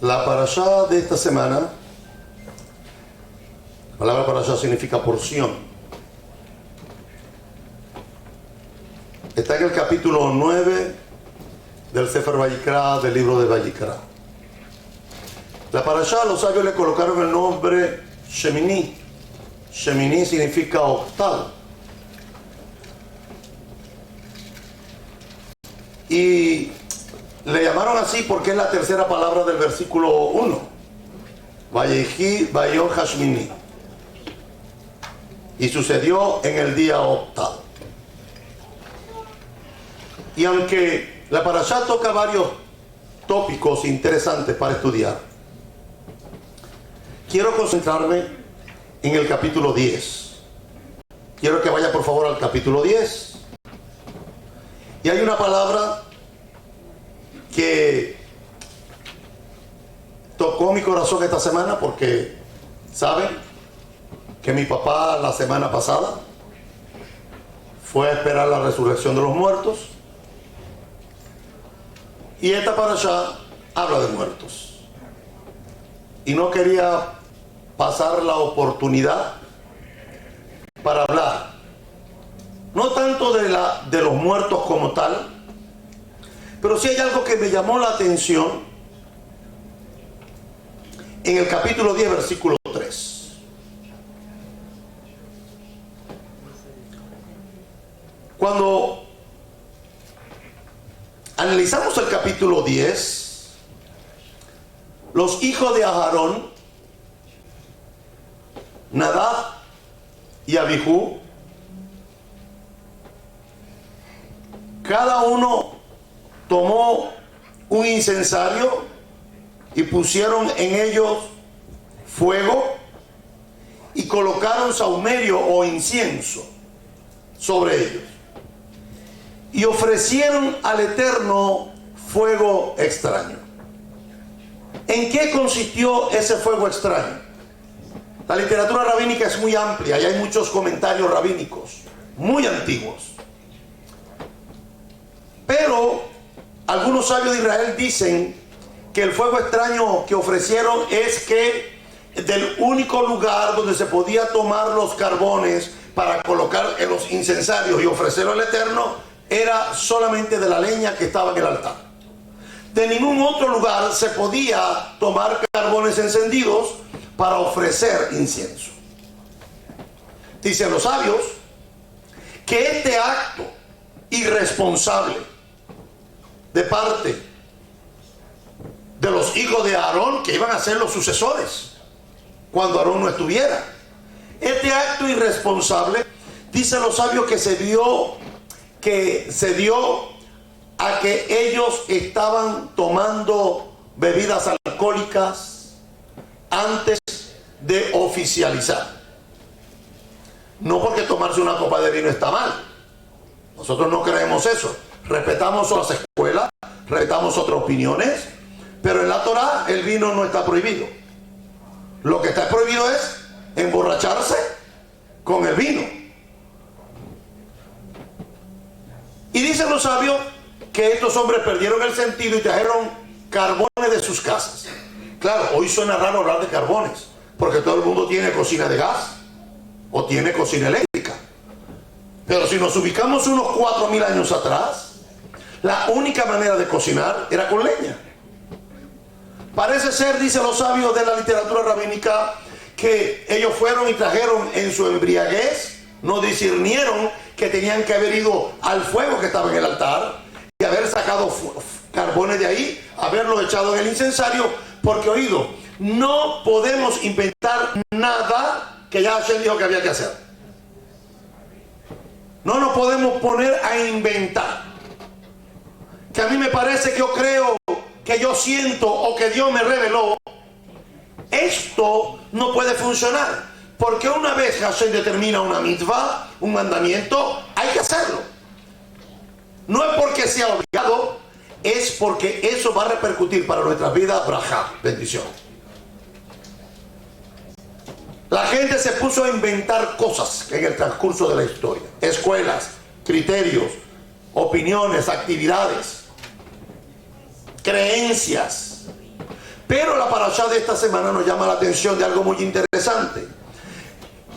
La parashá de esta semana, la palabra parashá significa porción. Está en el capítulo 9 del Sefer Vayikra, del libro de Vayikra. La parashá, los sabios le colocaron el nombre Shemini. Shemini significa octavo. Y le llamaron así porque es la tercera palabra del versículo 1. Vayehi Vayon Hashmini. Y sucedió en el día octavo. Y aunque la parashá toca varios tópicos interesantes para estudiar, quiero concentrarme en el capítulo 10. Quiero que vaya por favor al capítulo 10. Y hay una palabra que tocó mi corazón esta semana porque, ¿saben? Que mi papá la semana pasada fue a esperar la resurrección de los muertos. Y esta parashá habla de muertos. Y no quería pasar la oportunidad para hablar, no tanto de los muertos como tal, pero sí hay algo que me llamó la atención en el capítulo 10, versículo 3. Cuando analizamos el capítulo 10, los hijos de Aarón, Nadab y Abijú, cada uno tomó un incensario y pusieron en ellos fuego y colocaron saumerio o incienso sobre ellos y ofrecieron al Eterno fuego extraño. ¿En qué consistió ese fuego extraño? La literatura rabínica es muy amplia y hay muchos comentarios rabínicos muy antiguos. Pero algunos sabios de Israel dicen que el fuego extraño que ofrecieron es que del único lugar donde se podía tomar los carbones para colocar en los incensarios y ofrecerlo al Eterno era solamente de la leña que estaba en el altar. De ningún otro lugar se podía tomar carbones encendidos para ofrecer incienso. Dicen los sabios que este acto irresponsable de parte de los hijos de Aarón, que iban a ser los sucesores cuando Aarón no estuviera, este acto irresponsable, dicen los sabios que se dio a que ellos estaban tomando bebidas alcohólicas antes de oficializar. No porque tomarse una copa de vino está mal. Nosotros no creemos eso. Respetamos otras escuelas, respetamos otras opiniones, pero en la Torá el vino no está prohibido. Lo que está prohibido es emborracharse con el vino. Y dicen los sabios que estos hombres perdieron el sentido y trajeron carbones de sus casas. Claro, hoy suena raro hablar de carbones, porque todo el mundo tiene cocina de gas o tiene cocina eléctrica. Pero si nos ubicamos unos 4.000 años atrás, la única manera de cocinar era con leña. Parece ser, dicen los sabios de la literatura rabínica, que ellos fueron y trajeron en su embriaguez, no discernieron que tenían que haber ido al fuego que estaba en el altar y haber sacado carbones de ahí, haberlos echado en el incensario, porque oído, no podemos inventar nada que ya Hashem dijo que había que hacer. No nos podemos poner a inventar. Que a mí me parece que yo creo, que yo siento o que Dios me reveló. Esto no puede funcionar. Porque una vez Hashem determina una mitzvah, un mandamiento, hay que hacerlo. No es porque sea obligado, es porque eso va a repercutir para nuestras vidas, brajá, bendición. La gente se puso a inventar cosas en el transcurso de la historia. Escuelas, criterios, opiniones, actividades, creencias. Pero la parashá de esta semana nos llama la atención de algo muy interesante.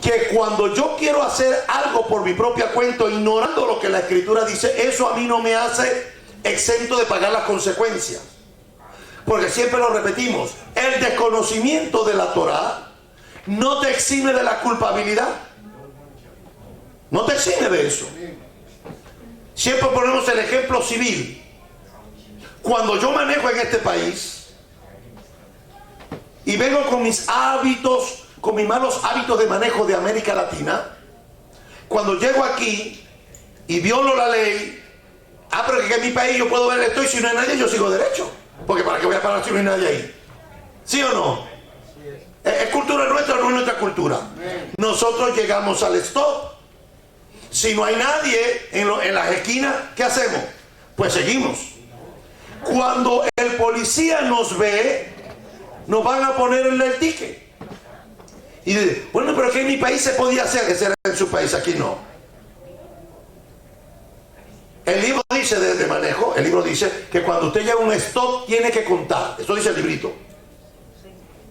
Que cuando yo quiero hacer algo por mi propia cuenta, ignorando lo que la Escritura dice, eso a mí no me hace exento de pagar las consecuencias. Porque siempre lo repetimos, el desconocimiento de la Torá no te exime de la culpabilidad. No te exime de eso. Siempre ponemos el ejemplo civil. Cuando yo manejo en este país y vengo con mis hábitos, con mis malos hábitos de manejo de América Latina, cuando llego aquí y violo la ley, pero que en mi país yo puedo ver esto y si no hay nadie yo sigo derecho, porque para qué voy a parar si no hay nadie ahí. ¿Sí o no? ¿Es cultura nuestra o no es nuestra cultura? Nosotros llegamos al stop. Si no hay nadie en las esquinas, ¿qué hacemos? Pues seguimos. Cuando el policía nos ve, nos van a poner el ticket. Y dice, bueno, pero que en mi país se podía hacer, ese era en su país, aquí no. El libro dice de manejo, el libro dice que cuando usted llega a un stop tiene que contar. Eso dice el librito.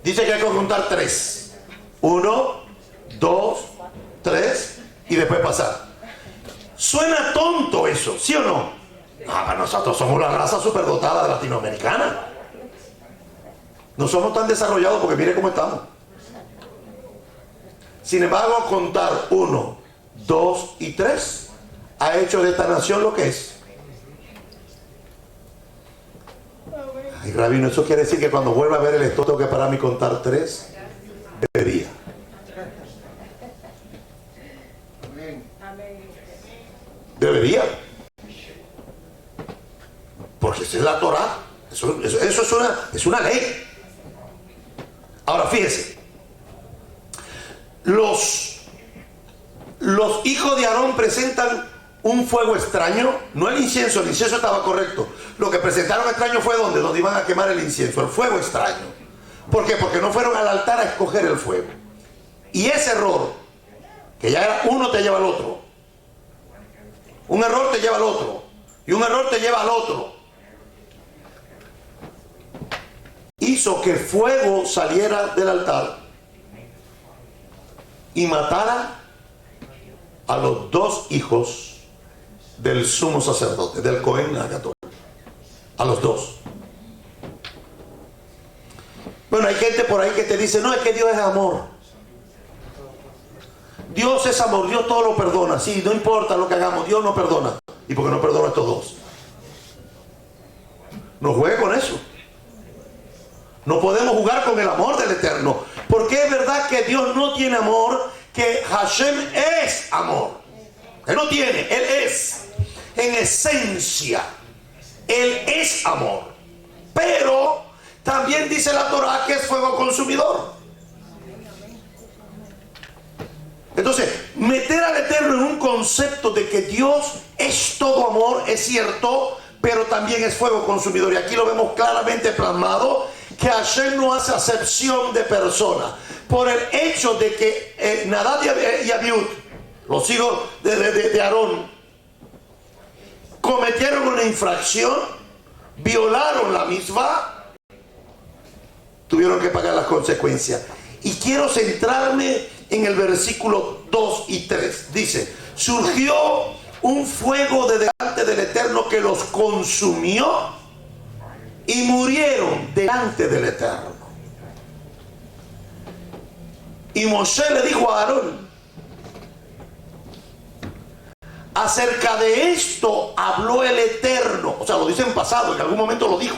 Dice que hay que contar 3. 1, 2, 3 y después pasar. Suena tonto eso, ¿sí o no? Para nosotros somos la raza superdotada latinoamericana. No somos tan desarrollados porque mire cómo estamos. Sin embargo, contar 1, 2 y 3 ha hecho de esta nación lo que es. Ay, rabino, eso quiere decir que cuando vuelva a ver el stop tengo que pararme y contar 3. Debería. Debería. Porque esa es la Torá. Eso es una ley. Ahora fíjese. Los hijos de Aarón presentan un fuego extraño. No el incienso estaba correcto. Lo que presentaron extraño fue donde iban a quemar el incienso, el fuego extraño. ¿Por qué? Porque no fueron al altar a escoger el fuego. Y ese error, que ya era uno te lleva al otro. Un error te lleva al otro. Y un error te lleva al otro. Hizo que el fuego saliera del altar y matara a los 2 hijos del sumo sacerdote, del Cohen Gadol. A los 2. Bueno, hay gente por ahí que te dice, no, es que Dios es amor. Dios es amor, Dios todo lo perdona. Sí, no importa lo que hagamos, Dios no perdona. ¿Y por qué no perdona a estos 2? No juegue con eso. No podemos jugar con el amor del Eterno. Porque es verdad que Dios no tiene amor, que Hashem es amor. Él no tiene, Él es. En esencia, Él es amor. Pero también dice la Torá que es fuego consumidor. Entonces, meter al Eterno en un concepto de que Dios es todo amor, es cierto, pero también es fuego consumidor. Y aquí lo vemos claramente plasmado, que Hashem no hace acepción de persona. Por el hecho de que Nadab y Abiud, los hijos de Aarón, cometieron una infracción, violaron la misma, tuvieron que pagar las consecuencias. Y quiero centrarme en el versículo 2 y 3. Dice, surgió un fuego de delante del Eterno que los consumió y murieron delante del Eterno. Y Moshe le dijo a Aarón, acerca de esto habló el Eterno. O sea, lo dice en pasado, en algún momento lo dijo.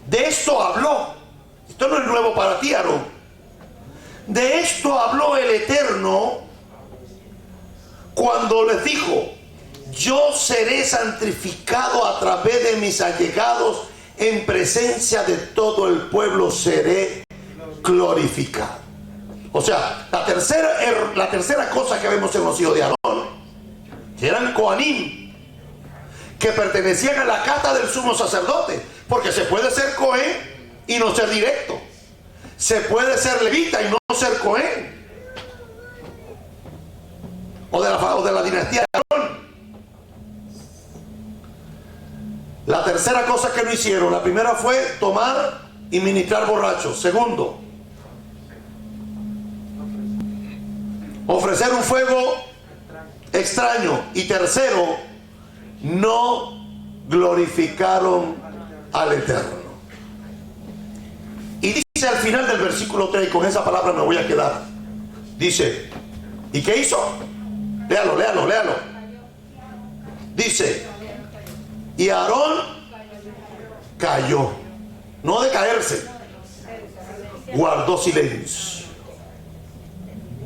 De esto habló. Esto no es nuevo para ti, Aarón. De esto habló el Eterno cuando les dijo, yo seré santificado a través de mis allegados, en presencia de todo el pueblo seré glorificado. O sea, la tercera cosa que vemos en los hijos de Aarón, que eran Coanim, que pertenecían a la casta del sumo sacerdote, porque se puede ser Cohen y no ser directo. Se puede ser levita y no ser Cohen, o de la dinastía de Aarón. La tercera cosa que no hicieron, la primera fue tomar y ministrar borrachos. Segundo, ofrecer un fuego extraño. Y tercero, no glorificaron al Eterno. Y dice al final del versículo 3, y con esa palabra me voy a quedar, dice, ¿y qué hizo? Léalo. Dice, y Aarón cayó, no de caerse, guardó silencio.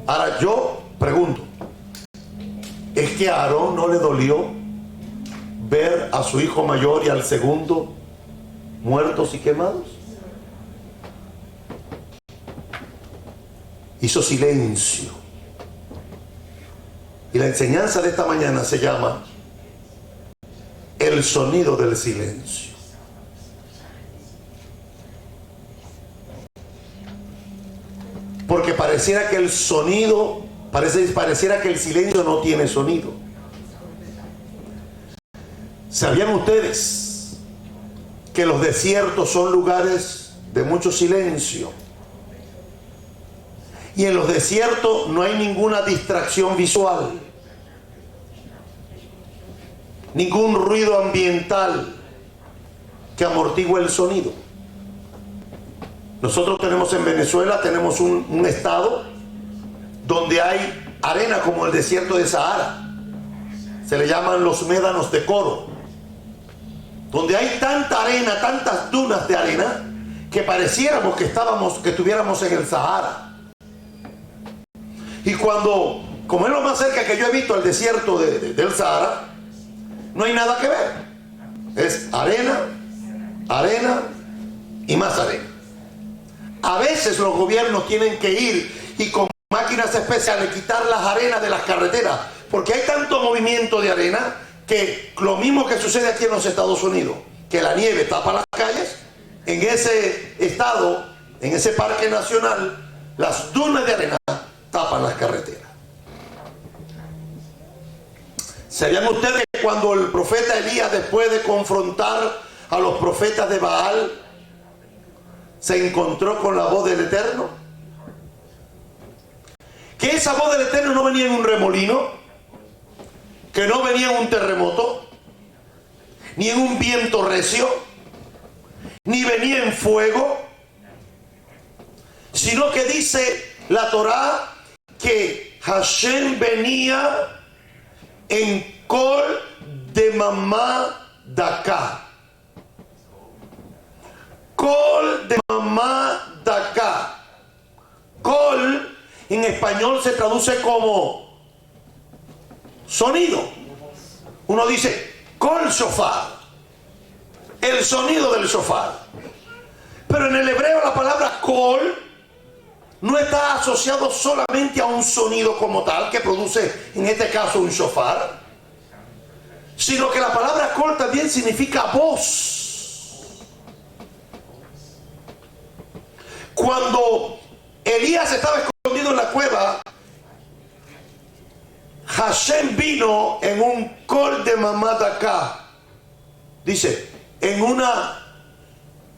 Ahora yo pregunto, ¿es que a Aarón no le dolió ver a su hijo mayor y al segundo muertos y quemados? Hizo silencio. Y la enseñanza de esta mañana se llama el sonido del silencio. Porque pareciera que el sonido, pareciera que el silencio no tiene sonido. ¿Sabían ustedes que los desiertos son lugares de mucho silencio? Y en los desiertos no hay ninguna distracción visual, ningún ruido ambiental que amortigue el sonido. Nosotros tenemos en Venezuela, tenemos un estado donde hay arena como el desierto de Sahara. Se le llaman los médanos de Coro, donde hay tanta arena, tantas dunas de arena, que pareciéramos que estuviéramos en el Sahara. Y como es lo más cerca que yo he visto al desierto del Sahara, no hay nada que ver. Es arena, arena y más arena. A veces los gobiernos tienen que ir y con máquinas especiales quitar las arenas de las carreteras, porque hay tanto movimiento de arena que lo mismo que sucede aquí en los Estados Unidos, que la nieve tapa las calles. En ese estado, en ese parque nacional, las dunas de arena tapan las carreteras. ¿Sabían ustedes que cuando el profeta Elías, después de confrontar a los profetas de Baal, se encontró con la voz del Eterno? Que esa voz del Eterno no venía en un remolino, que no venía en un terremoto, ni en un viento recio, ni venía en fuego, sino que dice la Torá que Hashem venía en Kol de Mamá Daká. Kol de Mamá Daká. Kol en español se traduce como sonido. Uno dice Kol shofar, el sonido del shofar. Pero en el hebreo la palabra Kol no está asociado solamente a un sonido como tal, que produce en este caso un shofar, sino que la palabra Kol también significa voz. Cuando Elías estaba escondido en la cueva, Hashem vino en un Kol de Mamá Daká, dice, en una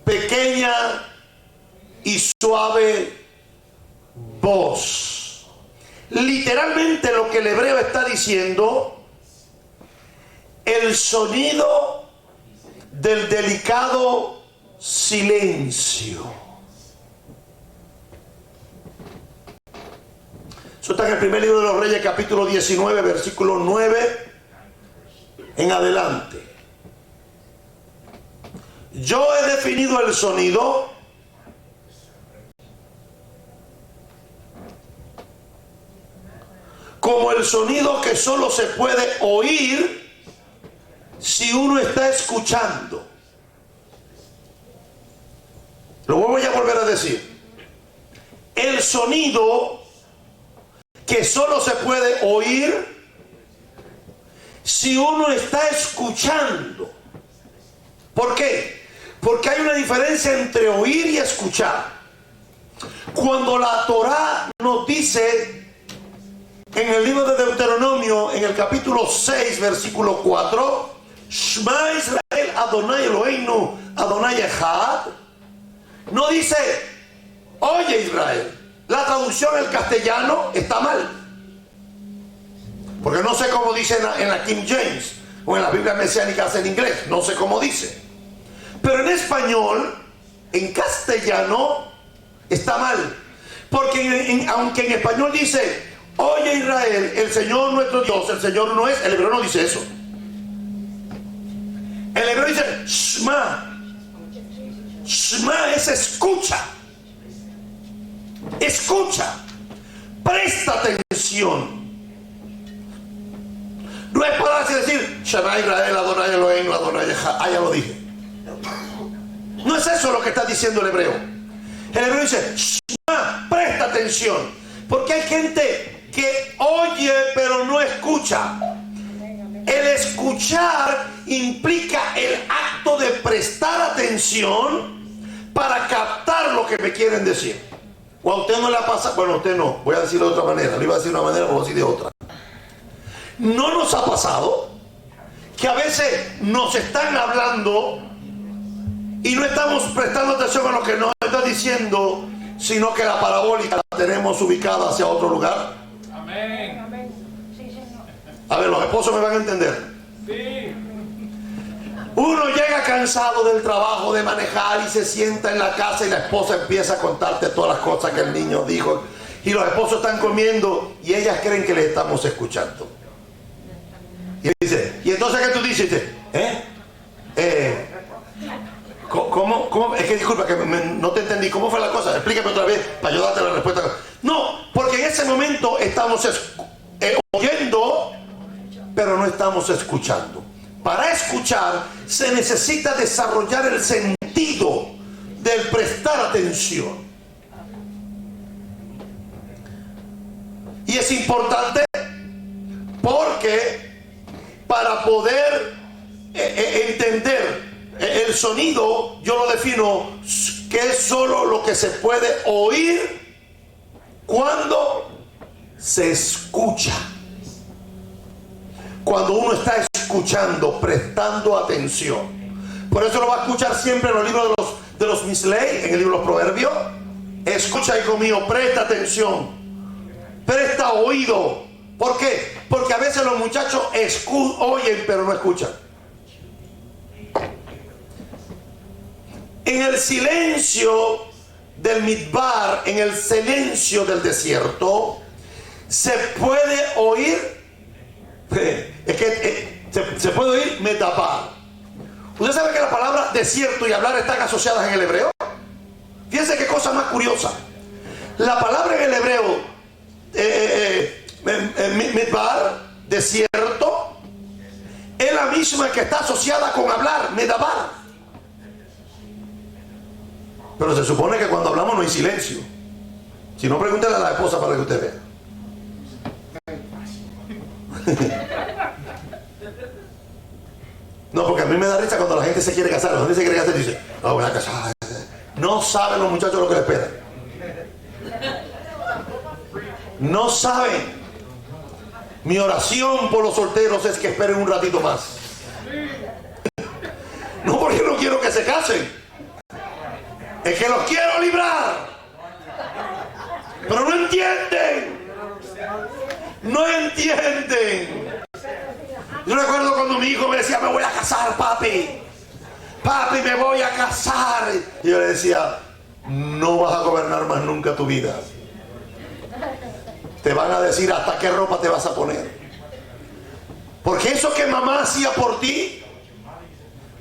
pequeña y suave voz. Literalmente lo que el hebreo está diciendo, el sonido del delicado silencio. Eso está en el primer libro de los Reyes, capítulo 19, versículo 9 en adelante. Yo he definido el sonido como el sonido que solo se puede oír si uno está escuchando. Lo voy a volver a decir. El sonido que solo se puede oír si uno está escuchando. ¿Por qué? Porque hay una diferencia entre oír y escuchar. Cuando la Torá nos dice en el libro de Deuteronomio, en el capítulo 6, versículo 4, Shema Israel Adonai Eloheinu Adonai Echad, no dice, oye Israel. La traducción en castellano está mal, porque no sé cómo dice en la King James o en las Biblias mesiánicas en inglés, no sé cómo dice, pero en español, en castellano está mal, porque aunque en español dice, oye Israel, el Señor nuestro Dios, el Señor no es, el hebreo no dice eso. El hebreo dice Shema. Shema es escucha. Escucha. Presta atención. No es para así decir Shema Israel, Adonai Eloheinu, Adonai Echad. Ah, ya lo dije. No es eso lo que está diciendo el hebreo. El hebreo dice Shema, presta atención. Porque hay gente que oye pero no escucha. El escuchar implica el acto de prestar atención para captar lo que me quieren decir. O a usted no le ha pasado, bueno, a usted no, voy a decirlo de otra manera, le iba a decir de una manera, voy a decir de otra. ¿No nos ha pasado que a veces nos están hablando y no estamos prestando atención a lo que nos está diciendo, sino que la parabólica la tenemos ubicada hacia otro lugar? Amén. A ver, los esposos me van a entender. Sí. Uno llega cansado del trabajo, de manejar, y se sienta en la casa y la esposa empieza a contarte todas las cosas que el niño dijo, y los esposos están comiendo y ellas creen que le estamos escuchando. Y dice, y entonces ¿qué tú dices? ¿Cómo? Es que disculpa que no te entendí. ¿Cómo fue la cosa? Explícame otra vez para yo darte la respuesta. No, porque en ese momento estamos oyendo, pero no estamos escuchando. Para escuchar se necesita desarrollar el sentido del prestar atención. Y es importante porque para poder entender el sonido, yo lo defino que es solo lo que se puede oír cuando se escucha. Cuando uno está escuchando, prestando atención. Por eso lo va a escuchar siempre en los libros de los Misley, en el libro de los Proverbios. Escucha, hijo mío, presta atención, presta oído. ¿Por qué? Porque a veces los muchachos oyen pero no escuchan. En el silencio del midbar, en el silencio del desierto, se puede oír. Es que se puede oír metapar. ¿Usted sabe que la palabra desierto y hablar están asociadas en el hebreo? Fíjense qué cosa más curiosa. La palabra en el hebreo midbar, desierto, es la misma que está asociada con hablar, medabar. Pero se supone que cuando hablamos no hay silencio. Si no, pregúntale a la esposa para que usted vea. No, porque a mí me da risa cuando la gente se quiere casar. La gente se quiere casar y dice, no, voy a casar. No saben los muchachos lo que les espera. No saben. Mi oración por los solteros es que esperen un ratito más. No porque no quiero que se casen, es que los quiero librar. Pero no entienden. No entienden. Yo recuerdo cuando mi hijo me decía, me voy a casar, papi. Papi, me voy a casar. Y yo le decía, no vas a gobernar más nunca tu vida. Te van a decir hasta qué ropa te vas a poner. Porque eso que mamá hacía por ti,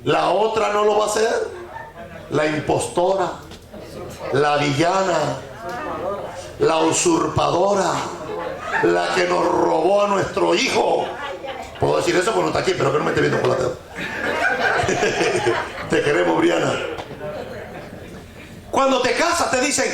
la otra no lo va a hacer. La impostora, la villana, la usurpadora, la que nos robó a nuestro hijo. Puedo decir eso porque no está aquí, pero que no me esté viendo por la tele. Te queremos, Briana. Cuando te casas te dicen,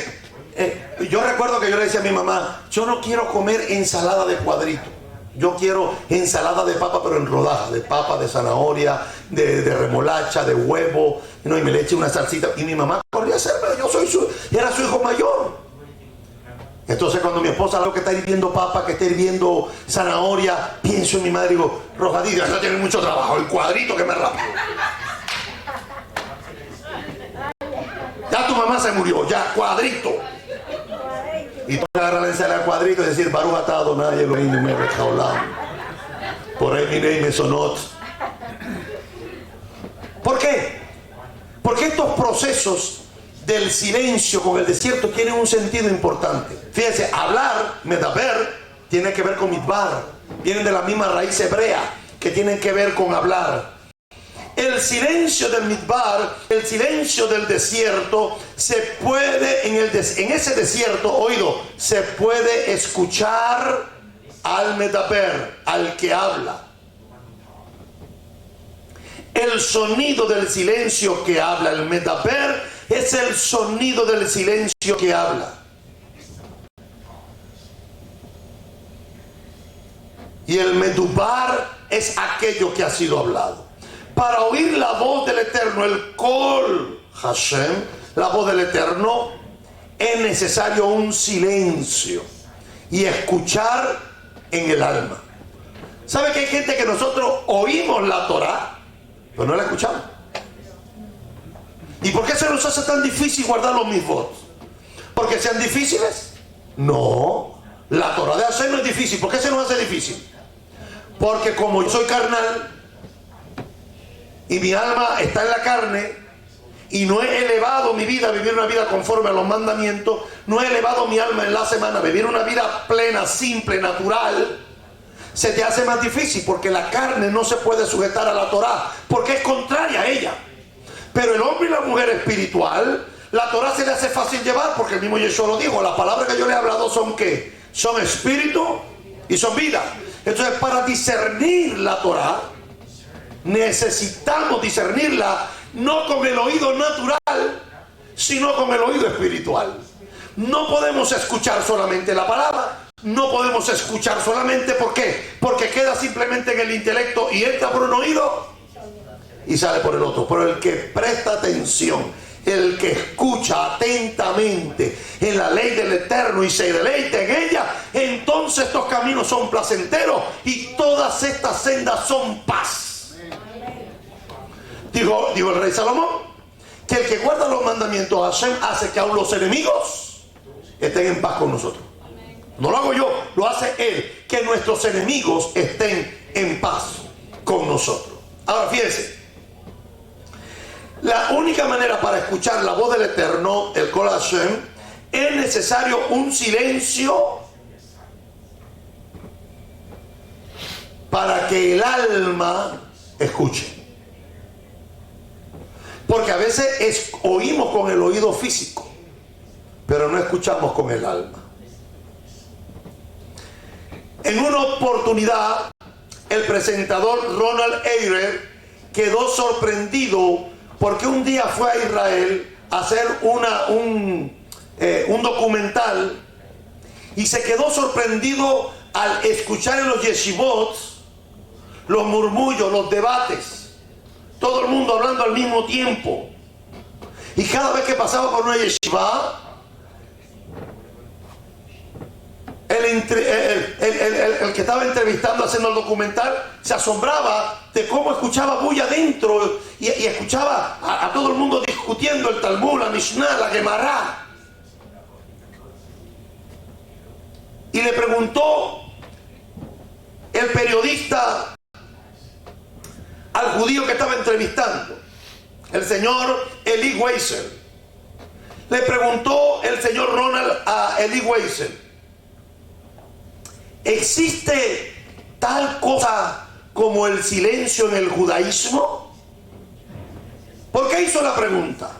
yo recuerdo que yo le decía a mi mamá, yo no quiero comer ensalada de cuadrito, yo quiero ensalada de papa pero en rodajas, de papa, de zanahoria, de remolacha, de huevo, ¿no? Y me le eché una salsita. Y mi mamá corría a hacerme, era su hijo mayor. Entonces cuando mi esposa veo que está hirviendo papa, que está hirviendo zanahoria, pienso en mi madre y digo, Rojadito, ya tiene mucho trabajo, el cuadrito que me rápido. Ya tu mamá se murió, ya cuadrito. Y tú agarras la ensalada al cuadrito y decir, Baruch atah Adonai Eloheinu melech haolam, porei minei mesonot. ¿Por qué? Porque estos procesos del silencio con el desierto tienen un sentido importante. Fíjense, hablar, medaber, tiene que ver con midbar. Vienen de la misma raíz hebrea que tienen que ver con hablar. El silencio del midbar, el silencio del desierto, se puede, en ese desierto, oído, se puede escuchar al medaber, al que habla. El sonido del silencio que habla, el medaber, es el sonido del silencio que habla. Y el medubar es aquello que ha sido hablado. Para oír la voz del Eterno, el Kol Hashem, la voz del Eterno, es necesario un silencio y escuchar en el alma. ¿Sabe que hay gente que nosotros oímos la Torah, pero no la escuchamos? ¿Y por qué se nos hace tan difícil guardar los mitzvot? ¿Porque sean difíciles? No, la Torah de Hashem no es difícil. ¿Por qué se nos hace difícil? Porque como yo soy carnal y mi alma está en la carne y no he elevado mi vida a vivir una vida conforme a los mandamientos, no he elevado mi alma en la semana a vivir una vida plena, simple, natural, se te hace más difícil porque la carne no se puede sujetar a la Torah porque es contraria a ella. Pero el hombre y la mujer espiritual, la Torah se le hace fácil llevar porque el mismo Yeshua lo dijo, las palabras que yo le he hablado son ¿qué? Son espíritu y son vida. Entonces para discernir la Torah necesitamos discernirla no con el oído natural, sino con el oído espiritual. No podemos escuchar solamente la palabra, no podemos escuchar solamente, ¿por qué? Porque queda simplemente en el intelecto y entra por un oído y sale por el otro. Pero el que presta atención, el que escucha atentamente en la ley del Eterno y se deleita en ella, entonces estos caminos son placenteros y todas estas sendas son paz. Dijo el rey Salomón que el que guarda los mandamientos Hashem hace que aún los enemigos estén en paz con nosotros. No lo hago yo, lo hace él, que nuestros enemigos estén en paz con nosotros. Ahora fíjense, la única manera para escuchar la voz del Eterno, el Kol Hashem, es necesario un silencio para que el alma escuche. Porque a veces oímos con el oído físico, pero no escuchamos con el alma. En una oportunidad, el presentador Ronald Eyre quedó sorprendido porque un día fue a Israel a hacer un documental y se quedó sorprendido al escuchar en los yeshivot los murmullos, los debates, todo el mundo hablando al mismo tiempo. Y cada vez que pasaba por una yeshiva, el que estaba entrevistando, haciendo el documental, se asombraba de cómo escuchaba bulla adentro y escuchaba a todo el mundo discutiendo el Talmud, la Mishnah, la Gemara. Y le preguntó el periodista al judío que estaba entrevistando, el señor Eli Weissel. Le preguntó el señor Ronald a Eli Weissel: ¿existe tal cosa como el silencio en el judaísmo? ¿Por qué hizo la pregunta?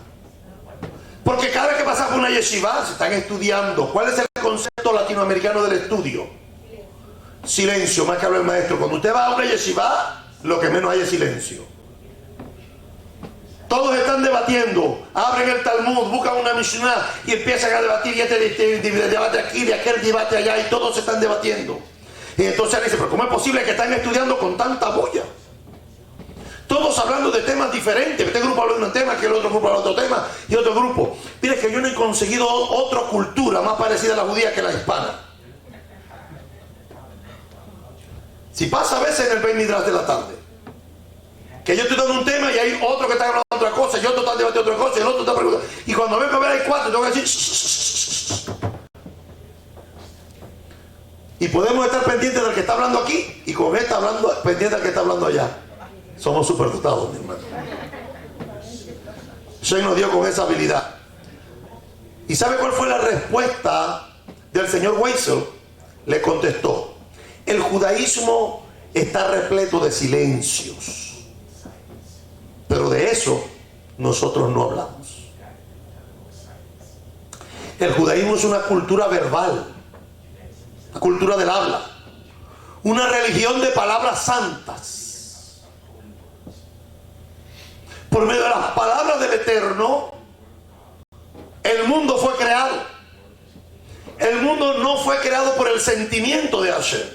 Porque cada vez que pasa por una yeshiva se están estudiando. ¿Cuál es el concepto latinoamericano del estudio? Silencio, más que habla el maestro. Cuando usted va a una yeshiva, lo que menos hay es silencio. Todos están debatiendo, abren el Talmud, buscan una Mishnah y empiezan a debatir, y este debate aquí, de aquel debate allá, y todos se están debatiendo. Y entonces él dice: pero ¿cómo es posible que están estudiando con tanta bulla? Todos todos hablando de temas diferentes. Este grupo habla de un tema, que el otro grupo habla de otro tema, y otro grupo. Mire que yo no he conseguido otra cultura más parecida a la judía que la hispana. Si pasa a veces en el Beit Midrash de la tarde, que yo estoy dando un tema y hay otro que está hablando de otra cosa, y otro está debatiendo otra cosa, y el otro está preguntando. Y cuando vengo a ver hay cuatro, tengo que decir... Y podemos estar pendientes del que está hablando aquí, y con esta hablando pendiente del que está hablando allá. Somos superdotados, mi hermano. Shane nos dio con esa habilidad. ¿Y sabe cuál fue la respuesta del señor Weissel? Le contestó: el judaísmo está repleto de silencios, pero de eso nosotros no hablamos. El judaísmo es una cultura verbal, una cultura del habla, una religión de palabras santas. Por medio de las palabras del Eterno, el mundo fue creado. El mundo no fue creado por el sentimiento de Hashem.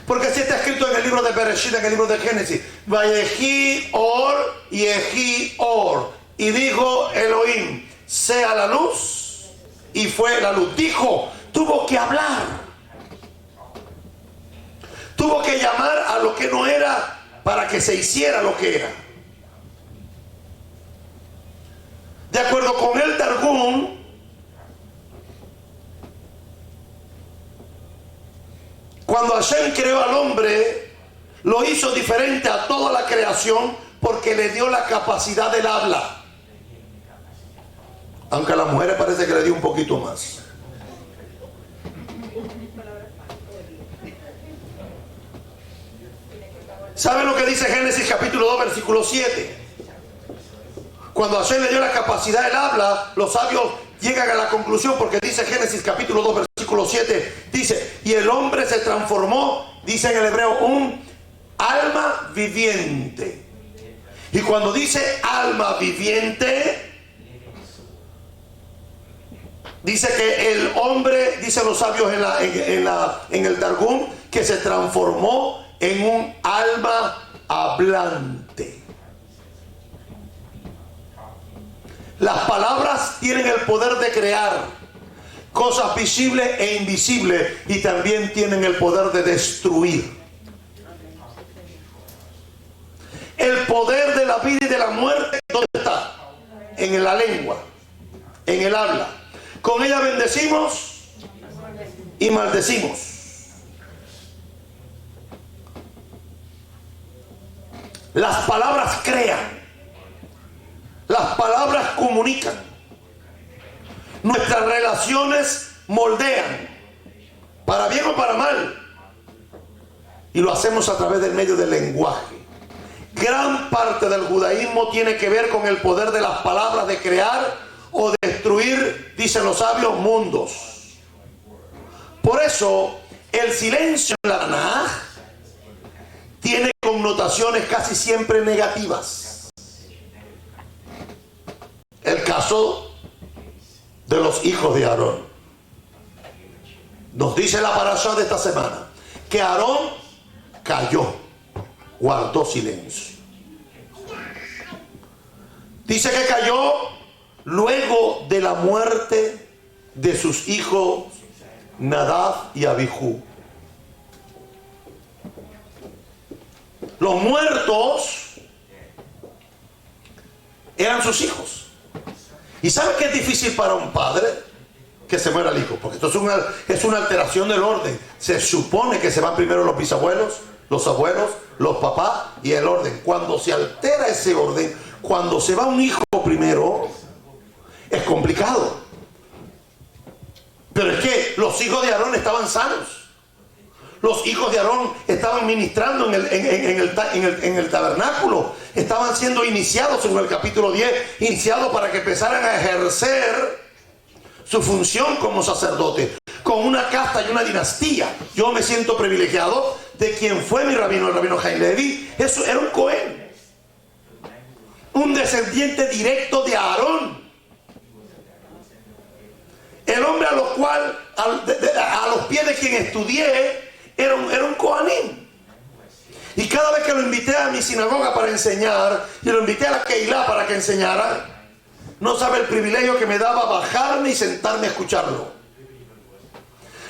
Porque así está escrito en el libro de Bereshit, en el libro de Génesis: Vayehi or, yehi or. Y dijo Elohim, sea la luz, y fue la luz. Dijo, tuvo que hablar. Tuvo que llamar a lo que no era para que se hiciera lo que era. De acuerdo con el Targum, cuando Hashem creó al hombre, lo hizo diferente a toda la creación porque le dio la capacidad del habla. Aunque a las mujeres parece que le dio un poquito más. ¿Saben lo que dice Génesis capítulo 2, versículo 7? Cuando Hashem le dio la capacidad del habla, los sabios llegan a la conclusión, porque dice Génesis capítulo 2, versículo 7, dice, y el hombre se transformó, dice en el hebreo, un alma viviente. Y cuando dice alma viviente, dice que el hombre, dicen los sabios en el Targum, que se transformó en un alma hablante. Las palabras tienen el poder de crear cosas visibles e invisibles, y también tienen el poder de destruir. El poder de la vida y de la muerte, ¿dónde está? En la lengua, en el habla. Con ella bendecimos y maldecimos. Las palabras crean. Las palabras comunican. Nuestras relaciones moldean, para bien o para mal. Y lo hacemos a través del medio del lenguaje. Gran parte del judaísmo tiene que ver con el poder de las palabras de crear o destruir, dicen los sabios, mundos. Por eso, el silencio en la Tanaj tiene connotaciones casi siempre negativas. El caso de los hijos de Aarón. Nos dice la parashá de esta semana que Aarón calló, guardó silencio. Dice que cayó luego de la muerte de sus hijos Nadab y Abijú. Los muertos eran sus hijos. ¿Y sabe qué es difícil para un padre? Que se muera el hijo, porque esto es una alteración del orden. Se supone que se van primero los bisabuelos, los abuelos, los papás y el orden. Cuando se altera ese orden, cuando se va un hijo primero, es complicado. Pero es que los hijos de Aarón estaban sanos. Los hijos de Aarón estaban ministrando en el tabernáculo. Estaban siendo iniciados, según el capítulo 10, iniciados para que empezaran a ejercer su función como sacerdote, con una casta y una dinastía. Yo me siento privilegiado de quien fue mi rabino, el rabino Haim Levi. Eso era un Cohen, un descendiente directo de Aarón, el hombre a los pies de quien estudié era un Cohanim. Y cada vez que lo invité a mi sinagoga para enseñar, y lo invité a la Keilah para que enseñara, no sabe el privilegio que me daba bajarme y sentarme a escucharlo.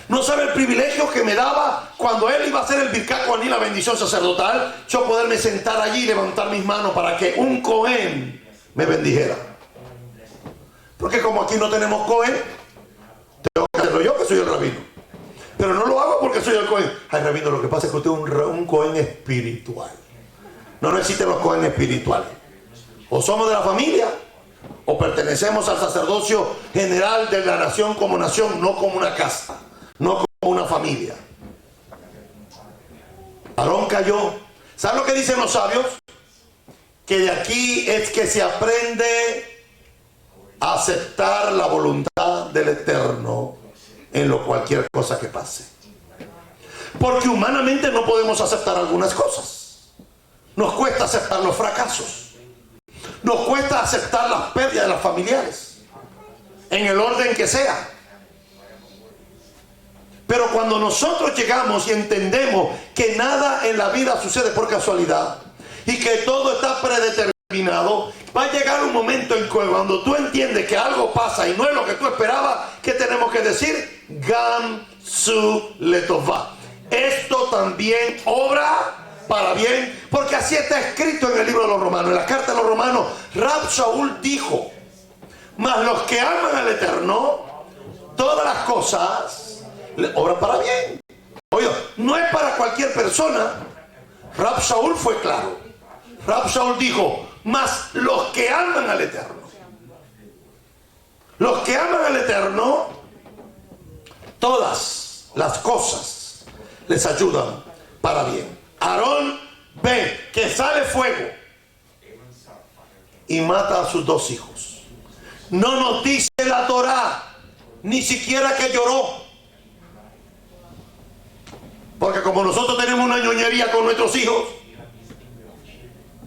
No sabe el privilegio que me daba cuando él iba a hacer el Birkat Kohanim, la bendición sacerdotal, yo poderme sentar allí y levantar mis manos para que un Cohen me bendijera. Porque como aquí no tenemos Cohen, tengo que hacerlo yo, que soy el rabino. Pero no lo hago porque soy el Cohen. Ay, rabino, lo que pasa es que usted es un Cohen espiritual. No existen los Cohen espirituales. O somos de la familia, o pertenecemos al sacerdocio general de la nación como nación, no como una casta, no como una familia. Aarón cayó. ¿Saben lo que dicen los sabios? Que de aquí es que se aprende a aceptar la voluntad del Eterno en cualquier cosa que pase. Porque humanamente no podemos aceptar algunas cosas. Nos cuesta aceptar los fracasos. Nos cuesta aceptar las pérdidas de los familiares, en el orden que sea. Pero cuando nosotros llegamos y entendemos que nada en la vida sucede por casualidad y que todo está predeterminado, va a llegar un momento en que cuando tú entiendes que algo pasa y no es lo que tú esperabas, ¿qué tenemos que decir? Gam su letová. Esto también obra para bien, porque así está escrito en el libro de los Romanos, en la carta de los Romanos. Rab Shaul dijo: mas los que aman al Eterno, todas las cosas le obran para bien. Oye, no es para cualquier persona. Rab Shaul fue claro. Rab Shaul dijo: mas los que aman al Eterno, los que aman al Eterno, todas las cosas les ayudan para bien. Aarón ve que sale fuego y mata a sus dos hijos. No nos dice la Torá ni siquiera que lloró, porque como nosotros tenemos una ñoñería con nuestros hijos,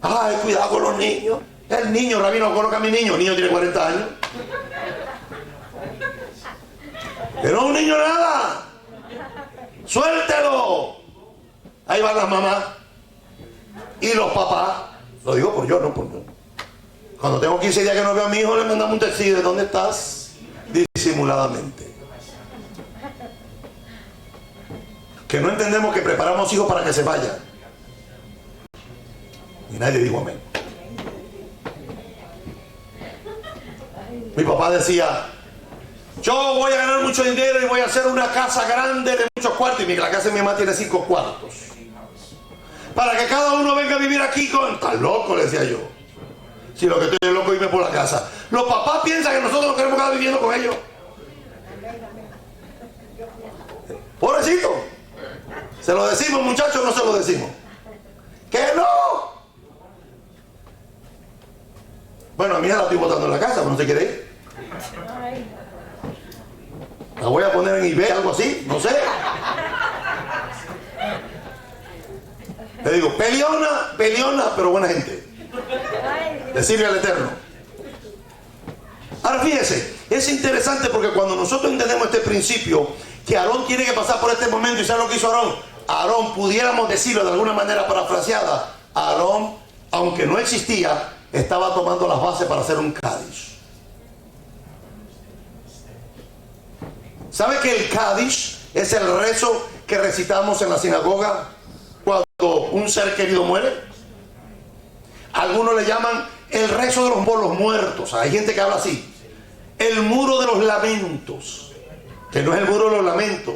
ay, cuidado con los niños. El niño, rabino, coloca a mi niño. El niño tiene 40 años. Pero un niño nada. Suéltelo. Ahí van las mamás y los papás. Lo digo por yo, no por yo. Cuando tengo 15 días que no veo a mi hijo, le mandamos un texto: ¿de dónde estás? Disimuladamente. Que no entendemos que preparamos hijos para que se vayan. Y nadie dijo amén. Mi papá decía: yo voy a ganar mucho dinero y voy a hacer una casa grande de muchos cuartos. Y la casa de mi mamá tiene 5 cuartos. Para que cada uno venga a vivir aquí con... Estás loco, le decía yo. Si lo que estoy es loco, irme por la casa. Los papás piensan que nosotros no queremos quedar viviendo con ellos. Pobrecito. ¿Se lo decimos, muchachos, o no se lo decimos? ¡Que no! Bueno, a mi hija la estoy botando en la casa, pero no se quiere ir. La voy a poner en eBay, algo así, no sé. Le digo: peleona, pero buena gente. Le sirve al Eterno. Ahora fíjese, es interesante porque cuando nosotros entendemos este principio, que Aarón tiene que pasar por este momento, y ¿sabe lo que hizo Aarón? Aarón, pudiéramos decirlo de alguna manera parafraseada, Aarón, aunque no existía, estaba tomando las bases para hacer un Kadish. ¿Sabe que el Kadish es el rezo que recitamos en la sinagoga cuando un ser querido muere? Algunos le llaman el rezo de por los muertos. Hay gente que habla así. El muro de los lamentos, que no es el muro de los lamentos,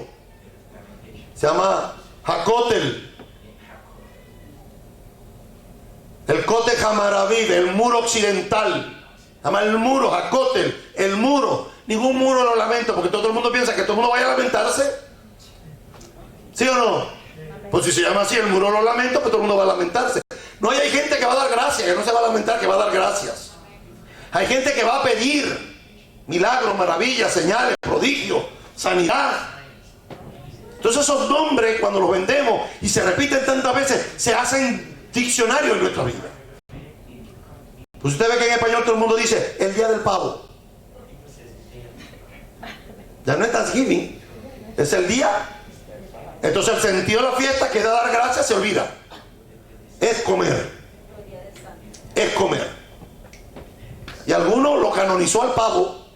se llama Hakotel. El Kotel Hamaraviv, el muro occidental. Se llama el muro, Hakotel, el muro. Ningún muro de los lamentos, porque todo el mundo piensa que todo el mundo vaya a lamentarse. ¿Sí o no? Pues si se llama así el muro de los lamentos, pues todo el mundo va a lamentarse. No, hay gente que va a dar gracias, que no se va a lamentar, que va a dar gracias. Hay gente que va a pedir milagros, maravillas, señales, prodigios, sanidad. Entonces esos nombres, cuando los vendemos y se repiten tantas veces, se hacen diccionarios en nuestra vida. Pues usted ve que en español todo el mundo dice el día del pavo. Ya no es Thanksgiving, es el día. Entonces el sentido de la fiesta, que es dar gracias, se olvida. es comer. Es comer. Y algunos lo canonizó al pavo,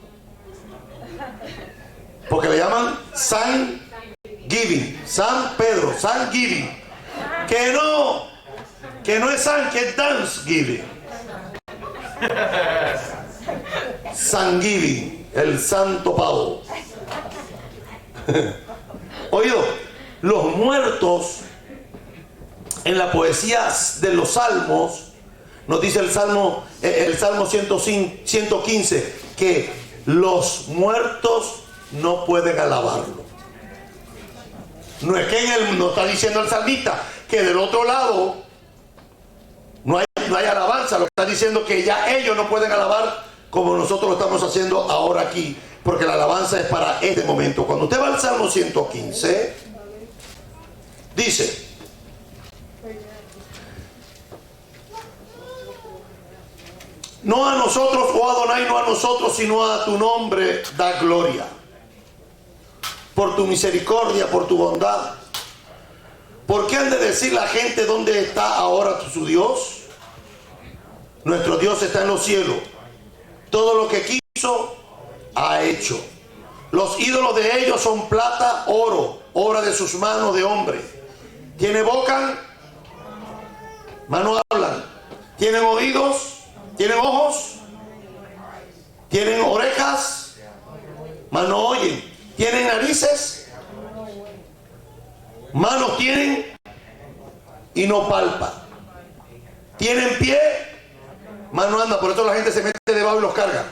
porque le llaman San Giving, San Pedro, San Giving, que no es San, que es Thanksgiving. San Giving, el santo pavo. Oído, los muertos en la poesía de los salmos, nos dice el Salmo 115, que los muertos no pueden alabarlo. No es que no está diciendo el salmista que del otro lado no hay alabanza, lo que está diciendo que ya ellos no pueden alabar como nosotros lo estamos haciendo ahora aquí, porque la alabanza es para este momento. Cuando usted va al Salmo 115, dice: no a nosotros, oh Adonai, no a nosotros, sino a tu nombre da gloria. Por tu misericordia, por tu bondad. ¿Por qué han de decir la gente dónde está ahora su Dios? Nuestro Dios está en los cielos. Todo lo que quiso, ha hecho. Los ídolos de ellos son plata, oro, obra de sus manos de hombre. ¿Tienen boca? Manos hablan. ¿Tienen oídos? ¿Tienen ojos? ¿Tienen orejas? Mas no oyen. ¿Tienen narices? Manos tienen y no palpa. ¿Tienen pie? Mas no anda. Por eso la gente se mete debajo y los carga.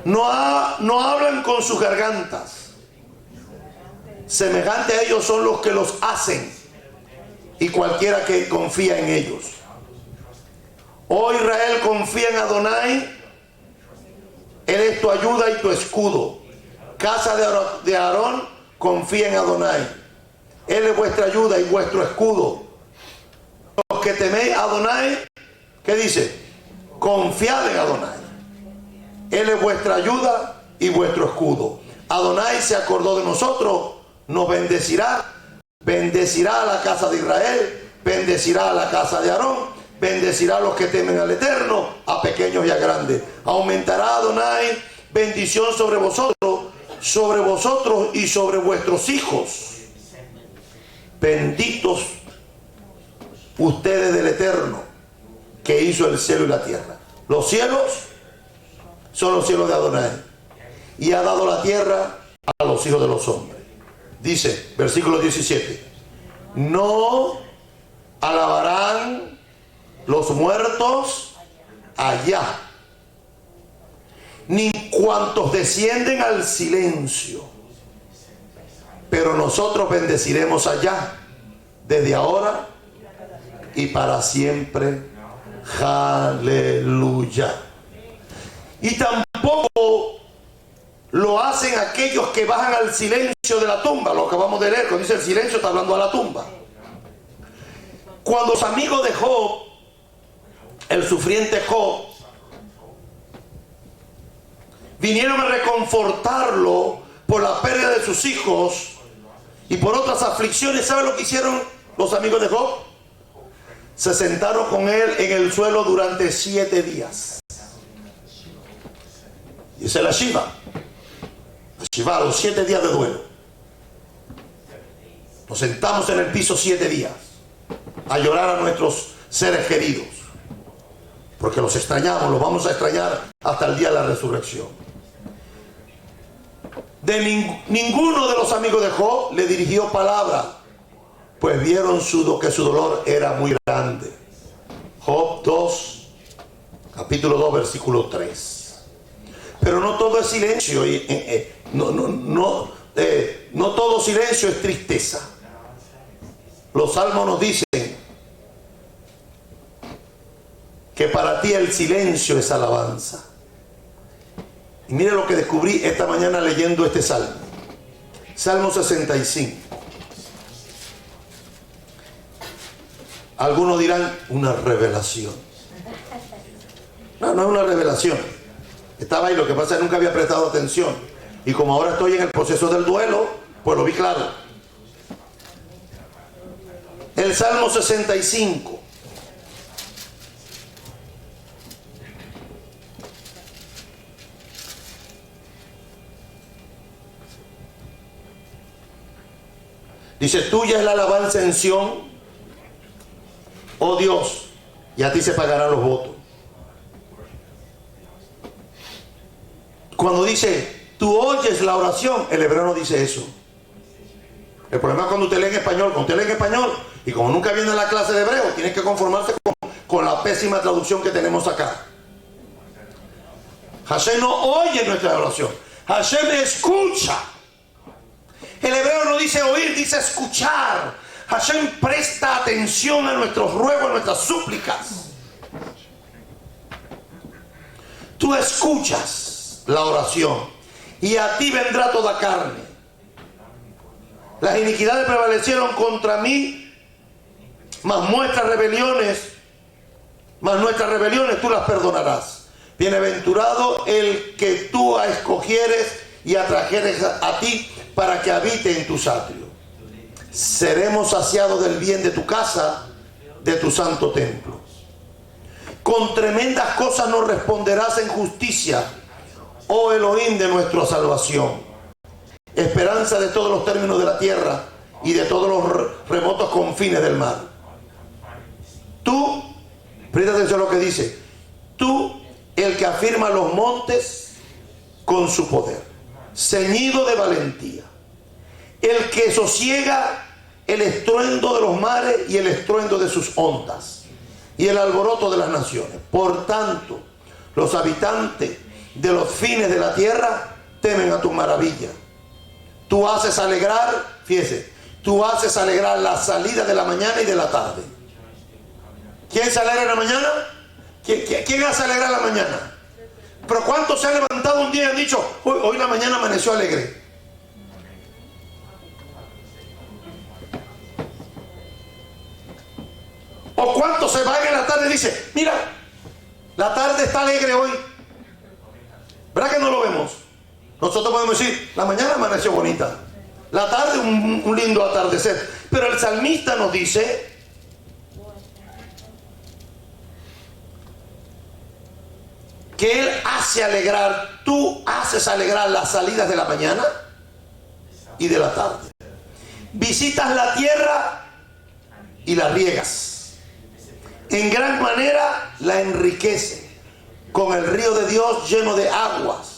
No hablan con sus gargantas. Semejante a ellos son los que los hacen, y cualquiera que confía en ellos. Oh Israel, confía en Adonai. Él es tu ayuda y tu escudo. Casa de Aarón, confía en Adonai. Él es vuestra ayuda y vuestro escudo. Los que teméis a Adonai, ¿qué dice? Confiad en Adonai. Él es vuestra ayuda y vuestro escudo. Adonai se acordó de nosotros, nos bendecirá. Bendecirá a la casa de Israel, bendecirá a la casa de Aarón, bendecirá a los que temen al Eterno, a pequeños y a grandes. Aumentará Adonai bendición sobre vosotros y sobre vuestros hijos. Benditos ustedes del Eterno, que hizo el cielo y la tierra. Los cielos son los cielos de Adonai, y ha dado la tierra a los hijos de los hombres. Dice, versículo 17: no alabarán los muertos allá, ni cuantos descienden al silencio, pero nosotros bendeciremos allá, desde ahora y para siempre. Aleluya. Y tampoco lo hacen aquellos que bajan al silencio de la tumba. Lo acabamos de leer, cuando dice el silencio está hablando a la tumba. Cuando los amigos de Job, el sufriente Job, vinieron a reconfortarlo por la pérdida de sus hijos y por otras aflicciones, ¿saben lo que hicieron los amigos de Job? Se sentaron con él en el suelo durante 7 días. Dice la Shiva. Los 7 días de duelo. Nos sentamos en el piso 7 días a llorar a nuestros seres queridos, porque los extrañamos, los vamos a extrañar hasta el día de la resurrección. Ninguno de los amigos de Job le dirigió palabra, pues vieron que su dolor era muy grande. Job 2, capítulo 2, versículo 3. Pero no todo es silencio, no todo silencio es tristeza. Los salmos nos dicen que para ti el silencio es alabanza. Y mire lo que descubrí esta mañana leyendo este salmo. Salmo 65. Algunos dirán, una revelación. No, no es una revelación. Estaba ahí, lo que pasa es que nunca había prestado atención. Y como ahora estoy en el proceso del duelo, pues lo vi claro. el Salmo 65. Dice, tuya es la alabanza en Sión, oh Dios, y a ti se pagarán los votos. Cuando dice, tú oyes la oración, el hebreo no dice eso. El problema es cuando usted lee en español. Cuando usted lee en español, y como nunca viene a la clase de hebreo, tiene que conformarse con la pésima traducción que tenemos acá. Hashem no oye nuestra oración, Hashem escucha. El hebreo no dice oír, dice escuchar. Hashem presta atención a nuestros ruegos, a nuestras súplicas. Tú escuchas la oración y a ti vendrá toda carne. Las iniquidades prevalecieron contra mí, mas nuestras rebeliones tú las perdonarás. Bienaventurado el que tú escogieres y atrajeres a ti para que habite en tus atrios. Seremos saciados del bien de tu casa, de tu santo templo. Con tremendas cosas nos responderás en justicia, oh Elohim de nuestra salvación. Esperanza de todos los términos de la tierra y de todos los remotos confines del mar. Tú, presta atención a lo que dice, tú, el que afirma los montes con su poder, ceñido de valentía, el que sosiega el estruendo de los mares y el estruendo de sus ondas y el alboroto de las naciones. Por tanto, los habitantes de los fines de la tierra temen a tu maravilla. Tú haces alegrar, fíjese, tú haces alegrar la salida de la mañana y de la tarde. ¿Quién se alegra en la mañana? ¿Quién hace alegrar la mañana? Pero ¿cuántos se han levantado un día y han dicho, hoy la mañana amaneció alegre? ¿O cuántos se van en la tarde y dicen, mira, la tarde está alegre hoy? ¿Verdad que no lo vemos? Nosotros podemos decir, la mañana amaneció bonita, la tarde un lindo atardecer. Pero el salmista nos dice que él hace alegrar, tú haces alegrar las salidas de la mañana y de la tarde. Visitas la tierra y la riegas. En gran manera la enriquece. Con el río de Dios lleno de aguas.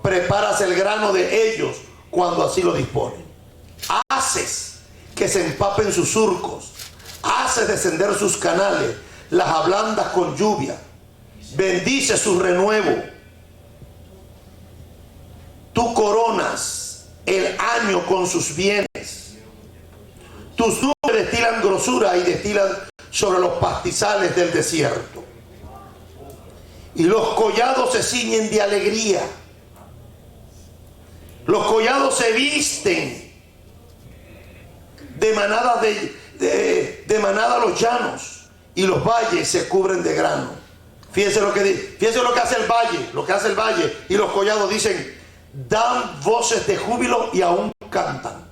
Preparas el grano de ellos cuando así lo disponen. Haces que se empapen sus surcos. Haces descender sus canales. Las ablandas con lluvia. Bendice su renuevo. Tú coronas el año con sus bienes. Tus nubes destilan grosura y destilan sobre los pastizales del desierto. Y los collados se ciñen de alegría. Los collados se visten de manada de manada los llanos, y los valles se cubren de grano. Fíjense lo que hace el valle, y los collados dicen, dan voces de júbilo y aún cantan.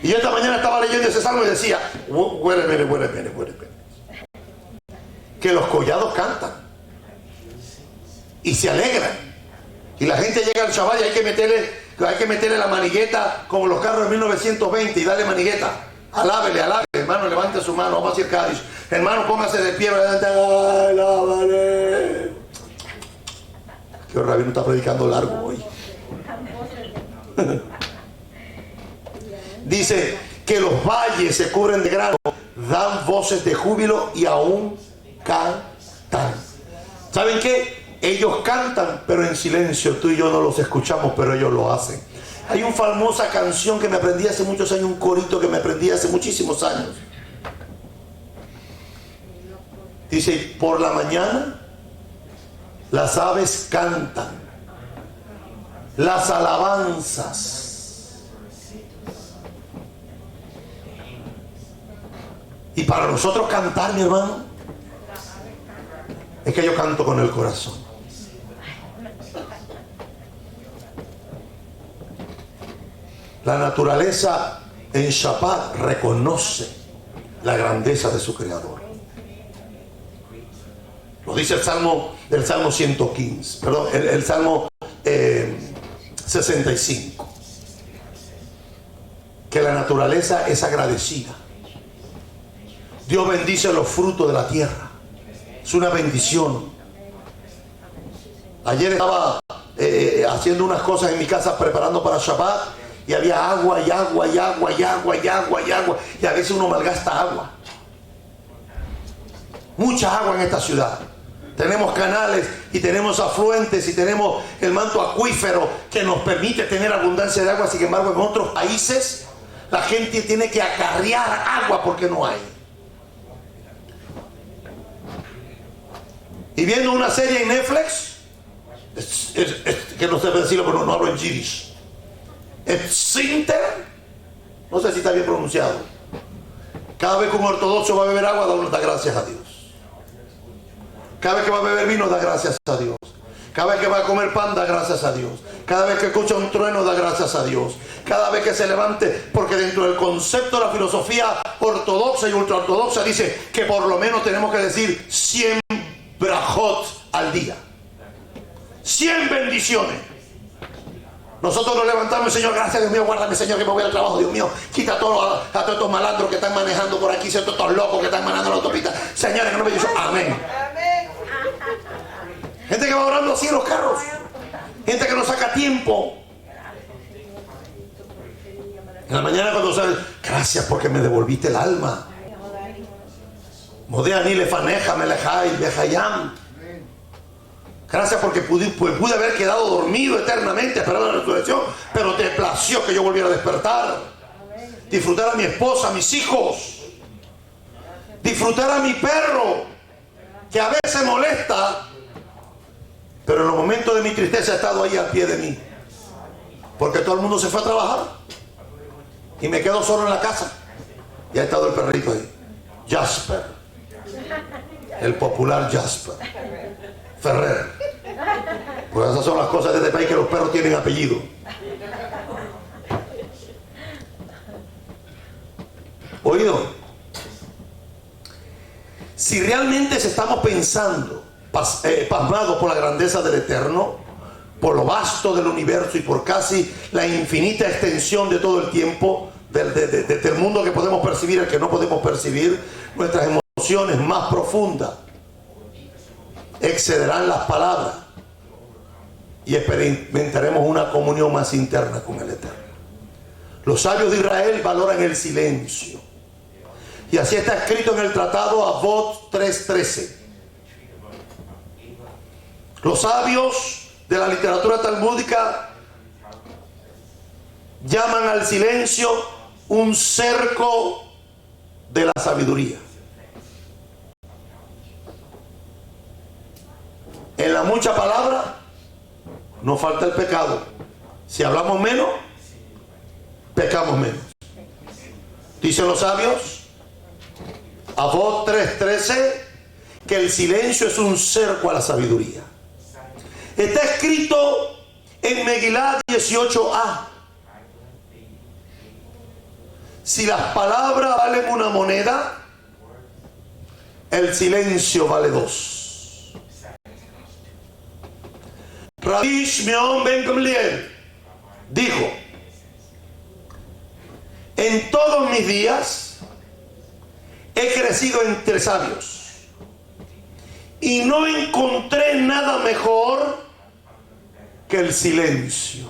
Y yo esta mañana estaba leyendo ese salmo y decía, wait a minute. Que los collados cantan y se alegran, y la gente llega al Shabbat y hay que meterle la manigueta como los carros de 1920 y darle manigueta. Alábele, hermano, levante su mano, vamos a decir Cádiz. Hermano, póngase de pie, alábale. Que el rabino está predicando largo hoy. Dice que los valles se cubren de grano, dan voces de júbilo y aún cantan. ¿Saben qué? Ellos cantan, pero en silencio. Tú y yo no los escuchamos, pero ellos lo hacen. Hay una famosa canción que me aprendí hace muchos años, un corito que me aprendí hace muchísimos años. Dice, por la mañana las aves cantan las alabanzas. Y para nosotros cantar, mi hermano, es que yo canto con el corazón. La naturaleza en Shabbat reconoce la grandeza de su Creador. Lo dice el Salmo 115, perdón, el Salmo 65. Que la naturaleza es agradecida. Dios bendice los frutos de la tierra. Es una bendición. Ayer estaba haciendo unas cosas en mi casa preparando para Shabbat y había agua y agua y agua y agua y agua y agua, y a veces uno malgasta agua. Mucha agua en esta ciudad. Tenemos canales y tenemos afluentes y tenemos el manto acuífero que nos permite tener abundancia de agua. Sin embargo, en otros países la gente tiene que acarrear agua porque no hay. Y viendo una serie en Netflix, que no sé decirlo, pero no hablo en Yiddish. Sinter, no sé si está bien pronunciado. Cada vez que un ortodoxo va a beber agua, da gracias a Dios. Cada vez que va a beber vino, da gracias a Dios. Cada vez que va a comer pan, da gracias a Dios. Cada vez que escucha un trueno, da gracias a Dios. Cada vez que se levante, porque dentro del concepto de la filosofía ortodoxa y ultraortodoxa dice que por lo menos tenemos que decir 100 brajot al día. 100 bendiciones. Nosotros nos levantamos, Señor, gracias, Dios mío, guárdame, Señor, que me voy al trabajo, Dios mío, quita a todos estos malandros que están manejando por aquí, estos locos que están manejando la autopista, Señor, en el nombre de Jesús, amén. Gente que va orando así en los carros, gente que no saca tiempo. En la mañana cuando sale, gracias porque me devolviste el alma. Modea ni le faneja, me lejai, vejayam. Gracias porque pude haber quedado dormido eternamente esperando la resurrección, pero te plació que yo volviera a despertar. Disfrutar a mi esposa, a mis hijos. Disfrutar a mi perro, que a veces molesta, pero en los momentos de mi tristeza ha estado ahí al pie de mí. Porque todo el mundo se fue a trabajar y me quedo solo en la casa. Y ha estado el perrito ahí. Jasper. El popular Jasper Ferrer. Pues esas son las cosas de este país, que los perros tienen apellido. Oído, si realmente estamos pensando pasmados por la grandeza del Eterno, por lo vasto del universo y por casi la infinita extensión de todo el tiempo, del mundo que podemos percibir, el que no podemos percibir, nuestras emociones más profundas excederán las palabras y experimentaremos una comunión más interna con el Eterno. Los sabios de Israel valoran el silencio, y así está escrito en el tratado Avot 3:13. Los sabios de la literatura talmúdica llaman al silencio un cerco de la sabiduría. En la mucha palabra no falta el pecado. Si hablamos menos, pecamos menos. Dicen los sabios, Avot 3:13, que el silencio es un cerco a la sabiduría. Está escrito en Megilá 18a. Si las palabras valen una moneda, el silencio vale 2. Rabbi Shimon ben Gamliel dijo: en todos mis días he crecido entre sabios y no encontré nada mejor que el silencio.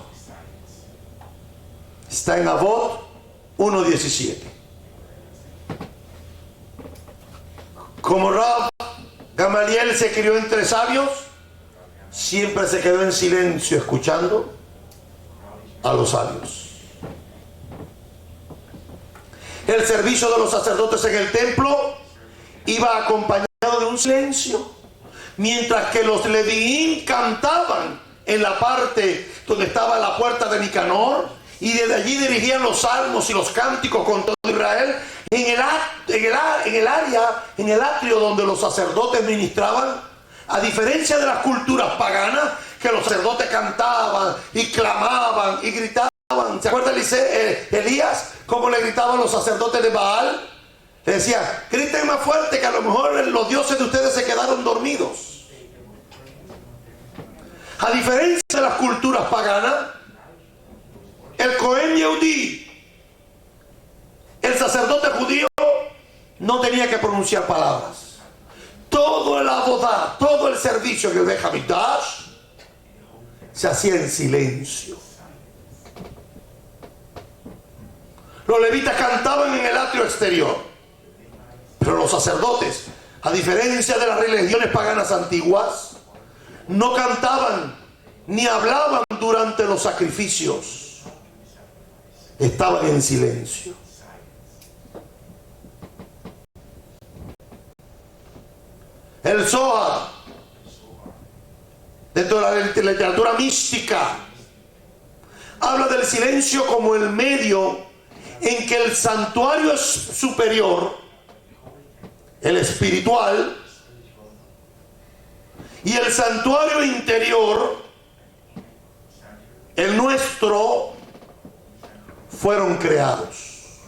Está en Avot 1:17. Como Rab Gamaliel se crió entre sabios, siempre se quedó en silencio escuchando a los sabios. El servicio de los sacerdotes en el templo iba acompañado de un silencio, mientras que los leviín cantaban en la parte donde estaba la puerta de Nicanor, y desde allí dirigían los salmos y los cánticos con todo Israel. En el atrio donde los sacerdotes ministraban, a diferencia de las culturas paganas, que los sacerdotes cantaban y clamaban y gritaban ¿Se acuerda Elías? ¿Cómo le gritaban los sacerdotes de Baal? Le decía, griten más fuerte que a lo mejor los dioses de ustedes se quedaron dormidos. A diferencia de las culturas paganas, el Cohen Yehudí, el sacerdote judío, no tenía que pronunciar palabras. Todo el abodá, todo el servicio que deja Mikdash se hacía en silencio. Los levitas cantaban en el atrio exterior, pero los sacerdotes, a diferencia de las religiones paganas antiguas, no cantaban ni hablaban durante los sacrificios. Estaban en silencio. El Zohar, dentro de la literatura mística, habla del silencio como el medio en que el santuario superior, el espiritual, y el santuario interior, el nuestro, fueron creados.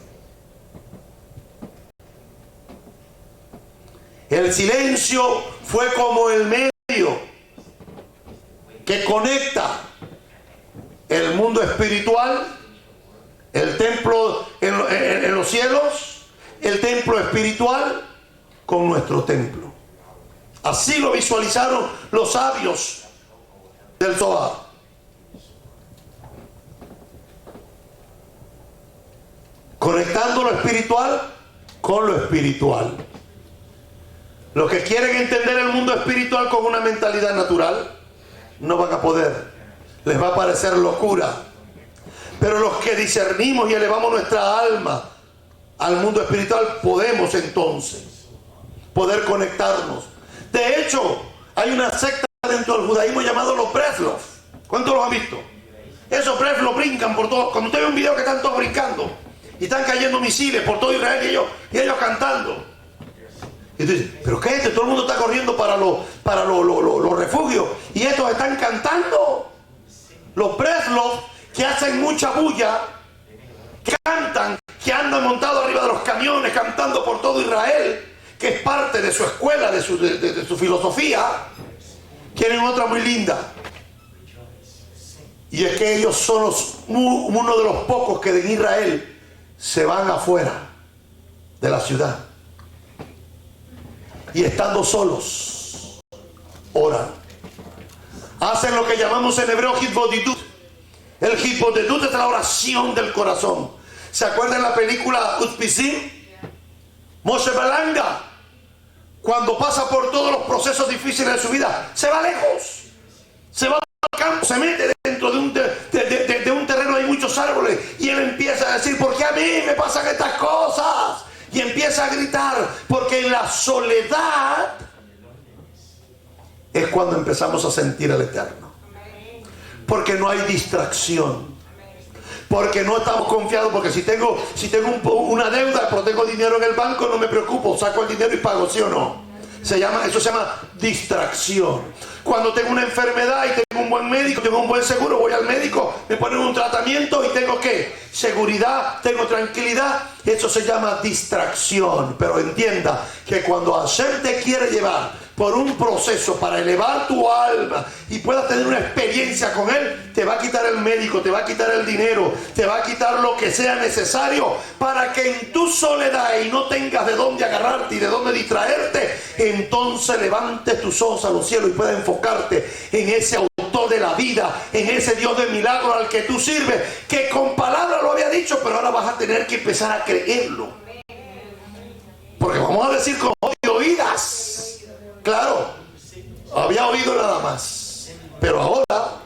El silencio fue como el medio que conecta el mundo espiritual, el templo en los cielos, el templo espiritual con nuestro templo. Así lo visualizaron los sabios del Zohar. Conectando lo espiritual con lo espiritual. Los que quieren entender el mundo espiritual con una mentalidad natural no van a poder. Les va a parecer locura. Pero los que discernimos y elevamos nuestra alma al mundo espiritual, podemos entonces poder conectarnos. De hecho, hay una secta dentro del judaísmo llamado los Breslov. ¿Cuántos los han visto? Esos Breslov brincan por todo. Cuando usted ve un video que están todos brincando y están cayendo misiles por todo Israel y ellos cantando. Y tú dices, ¿pero qué es esto? Todo el mundo está corriendo para los refugios y estos están cantando. Los Breslov, que hacen mucha bulla, que cantan, que andan montados arriba de los camiones cantando por todo Israel, que es parte de su escuela, de su filosofía. Tienen otra muy linda, y es que ellos son uno de los pocos que en Israel se van afuera de la ciudad y estando solos oran, hacen lo que llamamos en hebreo hitbodidut. El hitbodidut es la oración del corazón. ¿Se acuerdan la película Utpisim? Moshe Balanga, cuando pasa por todos los procesos difíciles de su vida, se va lejos, se va al campo, se mete dentro de un terreno, hay muchos árboles, y él empieza a decir, ¿por qué a mí me pasan estas cosas? Y empieza a gritar, porque en la soledad es cuando empezamos a sentir al Eterno, porque no hay distracción, porque no estamos confiados, porque si tengo una deuda, pero tengo dinero en el banco, no me preocupo, saco el dinero y pago, ¿sí o no? Eso se llama distracción. Cuando tengo una enfermedad y tengo un buen médico, tengo un buen seguro, voy al médico, me ponen un tratamiento y tengo ¿qué? Seguridad, tengo tranquilidad. Eso se llama distracción. Pero entienda que cuando Hashem te quiere llevar por un proceso para elevar tu alma y puedas tener una experiencia con Él, te va a quitar el médico, te va a quitar el dinero, te va a quitar lo que sea necesario para que en tu soledad y no tengas de dónde agarrarte y de dónde distraerte, entonces levantes tus ojos a los cielos y puedas enfocarte en ese autor de la vida, en ese Dios de milagro al que tú sirves, que con palabras lo había dicho, pero ahora vas a tener que empezar a creerlo. Porque vamos a decir con oídas. Claro, había oído nada más, pero ahora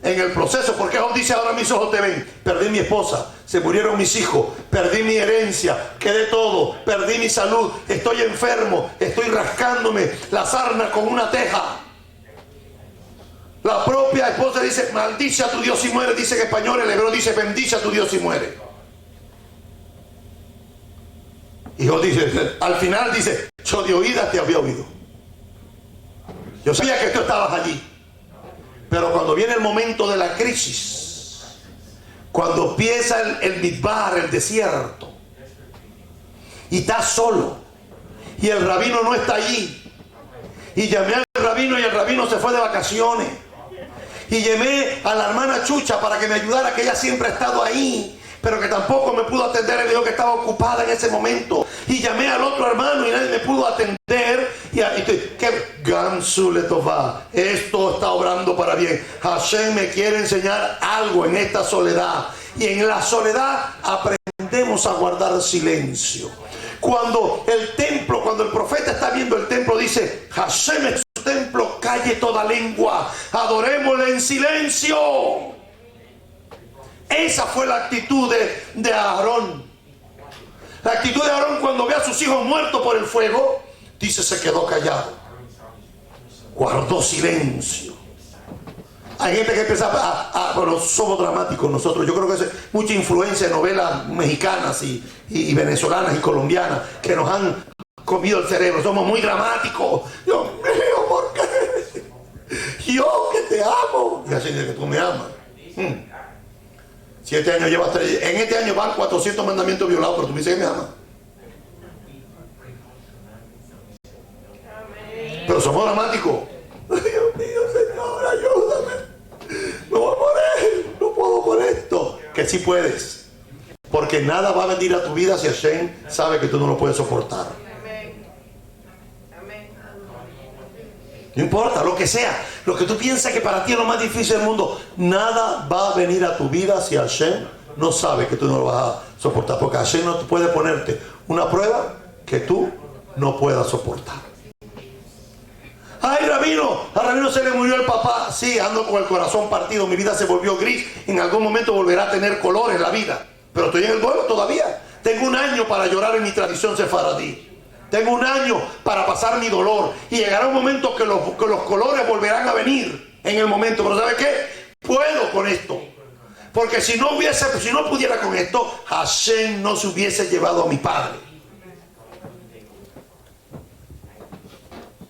en el proceso, porque Job dice, ahora mis ojos te ven, perdí mi esposa, se murieron mis hijos, perdí mi herencia, quedé todo, perdí mi salud, estoy enfermo, estoy rascándome la sarna con una teja. La propia esposa dice, maldice a tu Dios y muere, dice en español, el hebreo dice, bendice a tu Dios y muere. Y Job dice, al final dice, yo de oídas te había oído. Yo sabía que tú estabas allí. Pero cuando viene el momento de la crisis, Cuando empieza el midbar, el desierto, y está solo, y el rabino no está allí, y llamé al rabino y el rabino se fue de vacaciones, y llamé a la hermana Chucha para que me ayudara, que ella siempre ha estado ahí, pero que tampoco me pudo atender. Él dijo que estaba ocupada en ese momento. Y llamé al otro hermano y nadie me pudo atender. Y que Gansu Letová, esto está obrando para bien. Hashem me quiere enseñar algo en esta soledad. Y en la soledad aprendemos a guardar silencio. Cuando el profeta está viendo el templo, dice: Hashem es su templo, calle toda lengua, adorémosle en silencio. Esa fue la actitud de Aarón. La actitud de Aarón cuando ve a sus hijos muertos por el fuego, dice: se quedó callado, guardó silencio. Hay gente que piensa, bueno, somos dramáticos nosotros. Yo creo que es mucha influencia de novelas mexicanas y venezolanas y colombianas que nos han comido el cerebro. Somos muy dramáticos. Dios mío, ¿por qué? Yo que te amo. Y así de que tú me amas. 7 años llevas 3. En este año van 400 mandamientos violados, pero tú me dices que me amas. Pero somos dramáticos. Dios mío, Señor, ayúdame. Me voy a morir. No puedo por esto. Que sí puedes. Porque nada va a venir a tu vida si Hashem sabe que tú no lo puedes soportar. No importa, lo que sea, lo que tú piensas que para ti es lo más difícil del mundo, nada va a venir a tu vida si Hashem no sabe que tú no lo vas a soportar. Porque Hashem no puede ponerte una prueba que tú no puedas soportar. Ay, rabino, al rabino se le murió el papá. Sí, ando con el corazón partido, mi vida se volvió gris. En algún momento volverá a tener colores la vida, pero estoy en el duelo todavía. Tengo 1 año para llorar en mi tradición sefaradí. Tengo 1 año para pasar mi dolor. Y llegará un momento que los colores volverán a venir en el momento. Pero ¿sabe qué? Puedo con esto. Porque si no pudiera con esto, Hashem no se hubiese llevado a mi padre.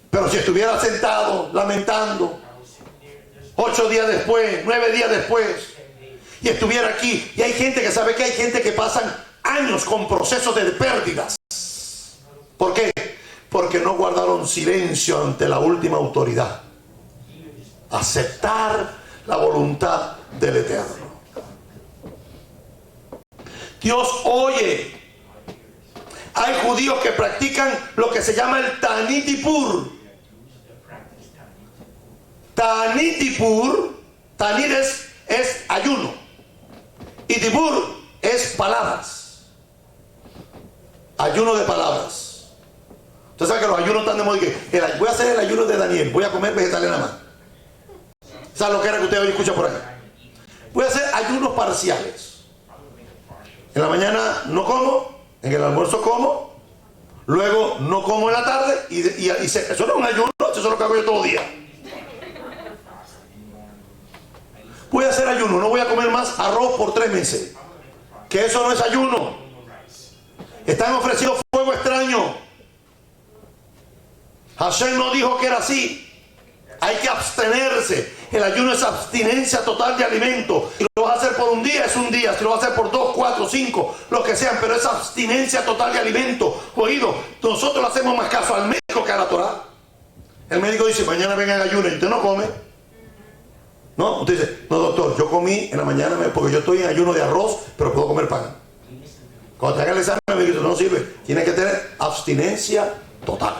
Pero si estuviera sentado, lamentando, 8 días después, 9 días después, y estuviera aquí, y hay gente que sabe que hay gente que pasan años con procesos de pérdidas. ¿Por qué? Porque no guardaron silencio ante la última autoridad. Aceptar la voluntad del Eterno. Dios oye. Hay judíos que practican lo que se llama el Ta'anit Dibur. Ta'anit Dibur, Ta'anit es ayuno. Y Dibur es palabras. Ayuno de palabras. Usted sabe que los ayunos están de moda. Voy a hacer el ayuno de Daniel. Voy a comer vegetales nada más. ¿Sabe lo que era que usted hoy escucha por ahí? Voy a hacer ayunos parciales. En la mañana no como, en el almuerzo como, luego no como en la tarde eso no es un ayuno, eso es lo que hago yo todo el día. Voy a hacer ayuno, no voy a comer más arroz por 3 meses. Que eso no es ayuno. Están ofreciendo fuego extraño. Hashem no dijo que era así. Hay que abstenerse. El ayuno es abstinencia total de alimento. Si lo vas a hacer por un día, es un día. Si lo vas a hacer por 2, 4, 5, lo que sean, pero es abstinencia total de alimento. Oído, nosotros le hacemos más caso al médico que a la Torah. El médico dice: mañana venga el ayuno y usted no come. No, usted dice: no, doctor, yo comí en la mañana porque yo estoy en ayuno de arroz, pero puedo comer pan. Cuando te haga el examen, el médico no sirve. Tiene que tener abstinencia total.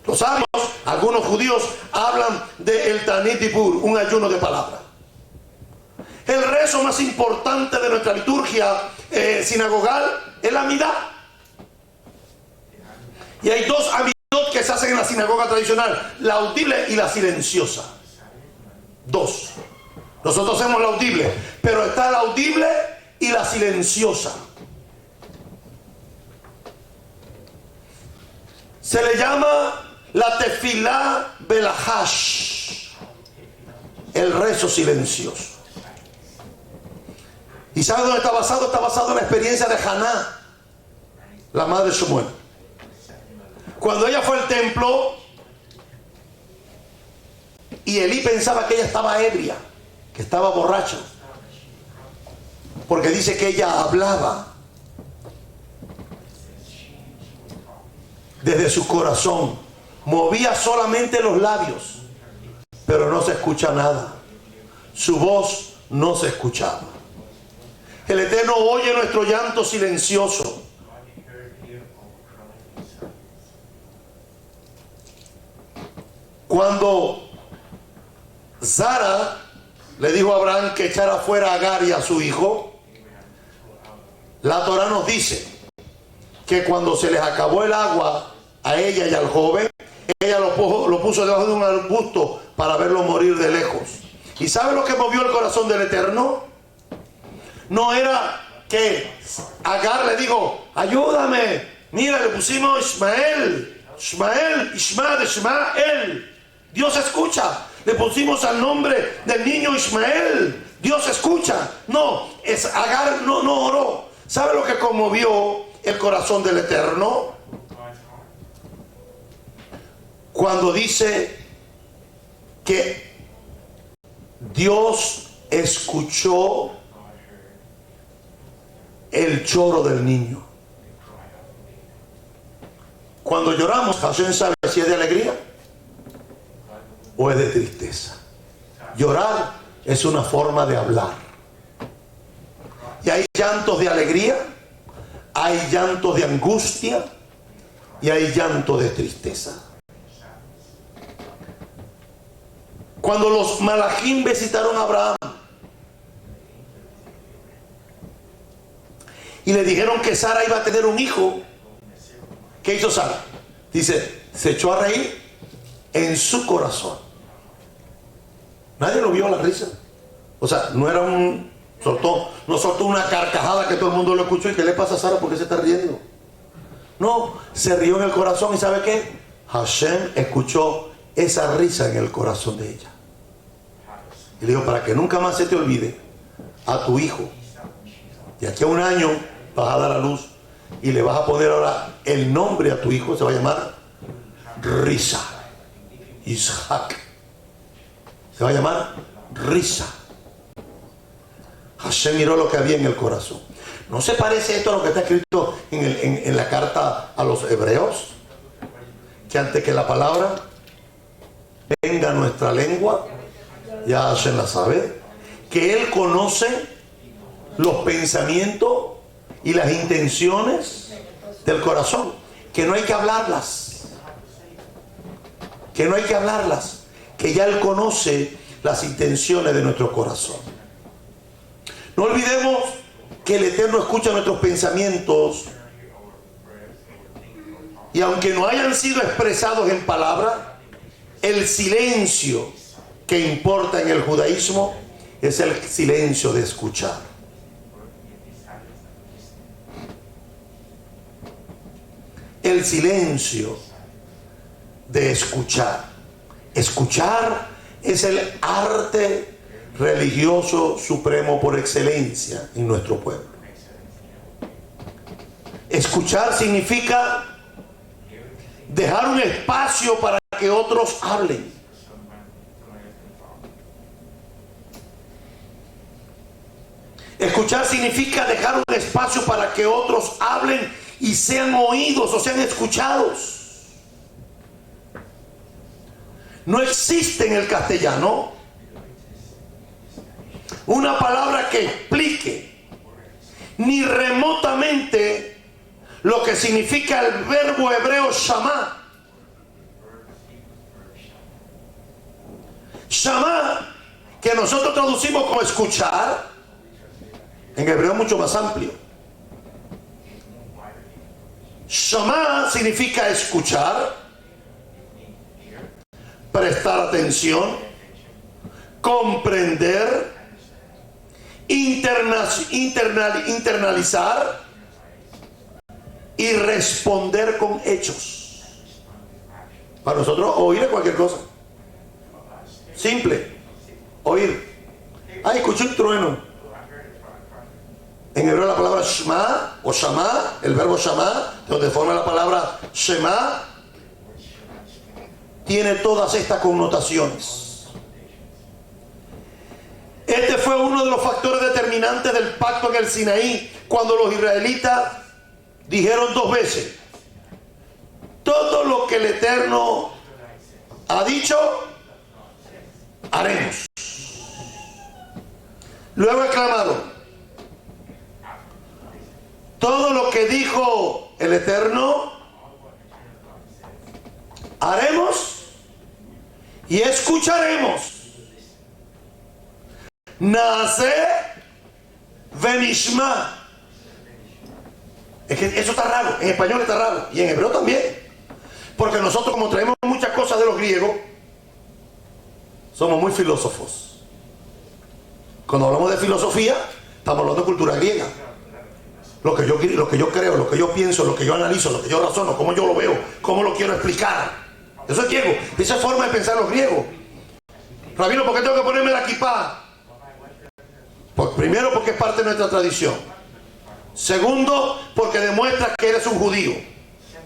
Los sabios, algunos judíos, hablan del Ta'anit Dibur, un ayuno de palabra. El rezo más importante de nuestra liturgia sinagogal es la Amidá. Y hay 2 amidot que se hacen en la sinagoga tradicional: la audible y la silenciosa. 2. Nosotros hacemos la audible, pero está la audible y la silenciosa. Se le llama la tefilá belahash, el rezo silencioso. ¿Y sabe dónde está basado? Está basado en la experiencia de Haná, la madre de Shmuel. Cuando ella fue al templo y Elí pensaba que ella estaba ebria, que estaba borracha, Porque dice que ella hablaba desde su corazón, movía solamente los labios, pero no se escucha nada. Su voz no se escuchaba. El Eterno oye nuestro llanto silencioso. Cuando Sara le dijo a Abraham que echara fuera a Agar y a su hijo, la Torá nos dice que cuando se les acabó el agua a ella y al joven, ella lo puso debajo de un arbusto para verlo morir de lejos. ¿Y sabe lo que movió el corazón del Eterno? No era que Agar le dijo, ayúdame, mira, le pusimos Ismael, Ishma de Ishmael, Dios escucha. Le pusimos al nombre del niño Ismael, Dios escucha. No, Agar no oró. ¿Sabe lo que conmovió el corazón del Eterno? Cuando dice que Dios escuchó el lloro del niño. Cuando lloramos, Hashem sabe si es de alegría o es de tristeza. Llorar es una forma de hablar. Y hay llantos de alegría, hay llantos de angustia y hay llantos de tristeza. Cuando los malajim visitaron a Abraham y le dijeron que Sara iba a tener un hijo, ¿qué hizo Sara? Dice, se echó a reír en su corazón. Nadie lo vio a la risa. O sea, no era no soltó una carcajada que todo el mundo lo escuchó. ¿Y qué le pasa a Sara? ¿Por qué se está riendo? No, se rió en el corazón. ¿Y sabe qué? Hashem escuchó esa risa en el corazón de ella. Y le dijo, para que nunca más se te olvide a tu hijo. Y aquí a un año vas a dar a luz y le vas a poner ahora el nombre a tu hijo. Se va a llamar Risa. Isaac. Se va a llamar Risa. Hashem miró lo que había en el corazón. ¿No se parece esto a lo que está escrito en la carta a los hebreos? Que antes que la palabra venga a nuestra lengua, ya Hashem la sabe, que Él conoce los pensamientos y las intenciones del corazón, que no hay que hablarlas, que ya Él conoce las intenciones de nuestro corazón. No olvidemos que el Eterno escucha nuestros pensamientos y aunque no hayan sido expresados en palabra, el silencio que importa en el judaísmo es el silencio de escuchar. El silencio de escuchar. Escuchar es el arte religioso supremo por excelencia en nuestro pueblo. Escuchar significa dejar un espacio para que otros hablen. Escuchar significa dejar un espacio para que otros hablen y sean oídos o sean escuchados. No existe en el castellano una palabra que explique ni remotamente lo que significa el verbo hebreo shamá. Shamá, que nosotros traducimos como escuchar, en hebreo es mucho más amplio. Shamá significa escuchar, prestar atención, comprender, internalizar y responder con hechos. Para nosotros oír es cualquier cosa. Simple. Oír. Ay, escuché un trueno. En hebreo la palabra shema o shama, el verbo shama, donde forma la palabra shema, tiene todas estas connotaciones. Este fue uno de los factores determinantes del pacto en el Sinaí, cuando los israelitas dijeron 2 veces: todo lo que el Eterno ha dicho, haremos. Luego exclamaron: todo lo que dijo el Eterno, haremos y escucharemos. Nace venishma. Es que eso está raro, en español está raro y en hebreo también, porque nosotros, como traemos muchas cosas de los griegos, somos muy filósofos. Cuando hablamos de filosofía, estamos hablando de cultura griega. Lo que yo creo, lo que yo pienso, lo que yo analizo, lo que yo razono, cómo yo lo veo, cómo lo quiero explicar. Eso es griego. Esa es forma de pensar los griegos. Rabino, ¿por qué tengo que ponerme la kipá? Pues primero, porque es parte de nuestra tradición. Segundo, porque demuestra que eres un judío.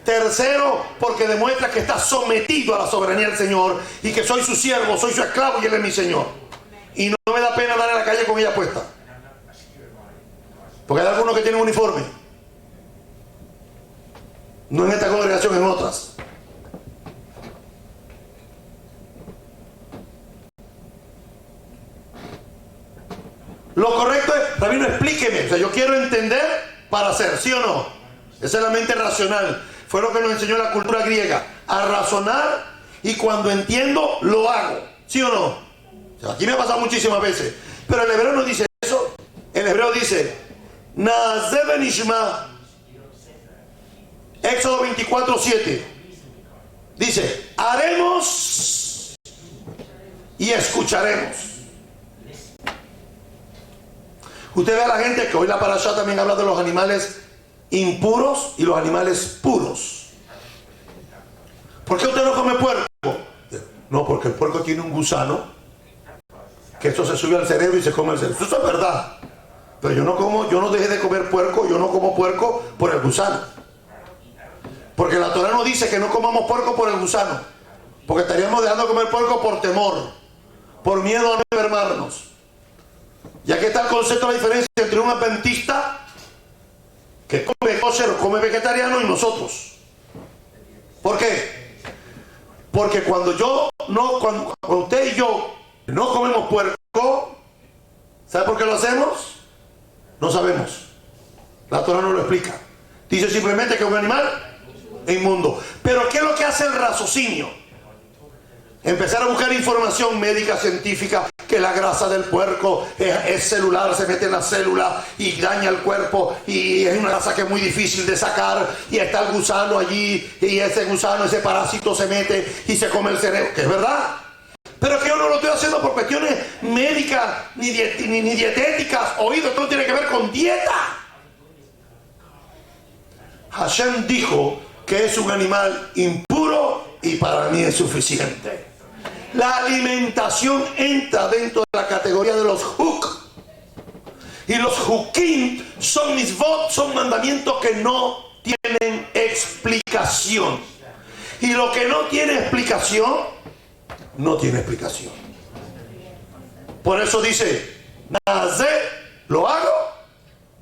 Tercero, porque demuestra que estás sometido a la soberanía del Señor y que soy su siervo, soy su esclavo y Él es mi Señor. Y no me da pena andar en la calle con ella puesta. Porque hay algunos que tienen uniforme. No en esta congregación, en otras. Lo correcto es: rabino, explíqueme. O sea, yo quiero entender para hacer, ¿sí o no? Esa es la mente racional. Fue lo que nos enseñó la cultura griega, a razonar, y cuando entiendo, lo hago, ¿sí o no? O sea, aquí me ha pasado muchísimas veces, pero el hebreo no dice eso. El hebreo dice: Naaseh benishma. Éxodo 24:7 dice: haremos y escucharemos. Usted ve a la gente que hoy la parashá también habla de los animales impuros y los animales puros. ¿Por qué usted no come puerco? No, porque el puerco tiene un gusano que eso se sube al cerebro y se come el cerebro. Eso es verdad. Pero yo no dejé de comer puerco, yo no como puerco por el gusano. Porque la Torah no dice que no comamos puerco por el gusano. Porque estaríamos dejando de comer puerco por temor, por miedo a no enfermarnos. Y aquí está el concepto de la diferencia entre un adventista que come kosher o come vegetariano y nosotros. ¿Por qué? Porque cuando usted y yo no comemos puerco, ¿sabe por qué lo hacemos? No sabemos. La Torah no lo explica. Dice simplemente que es un animal inmundo. Pero ¿qué es lo que hace el raciocinio? Empezar a buscar información médica, científica, que la grasa del puerco es celular, se mete en la célula y daña el cuerpo, y es una grasa que es muy difícil de sacar, y está el gusano allí, y ese gusano, ese parásito se mete y se come el cerebro, que es verdad. Pero es que yo no lo estoy haciendo por cuestiones médicas ni dietéticas. Oído, esto no tiene que ver con dieta. Hashem dijo que es un animal impuro y para mí es suficiente. La alimentación entra dentro de la categoría de los huk. Y los hukim son mitzvot, son mandamientos que no tienen explicación. Y lo que no tiene explicación, no tiene explicación. Por eso dice: Naaseh, lo hago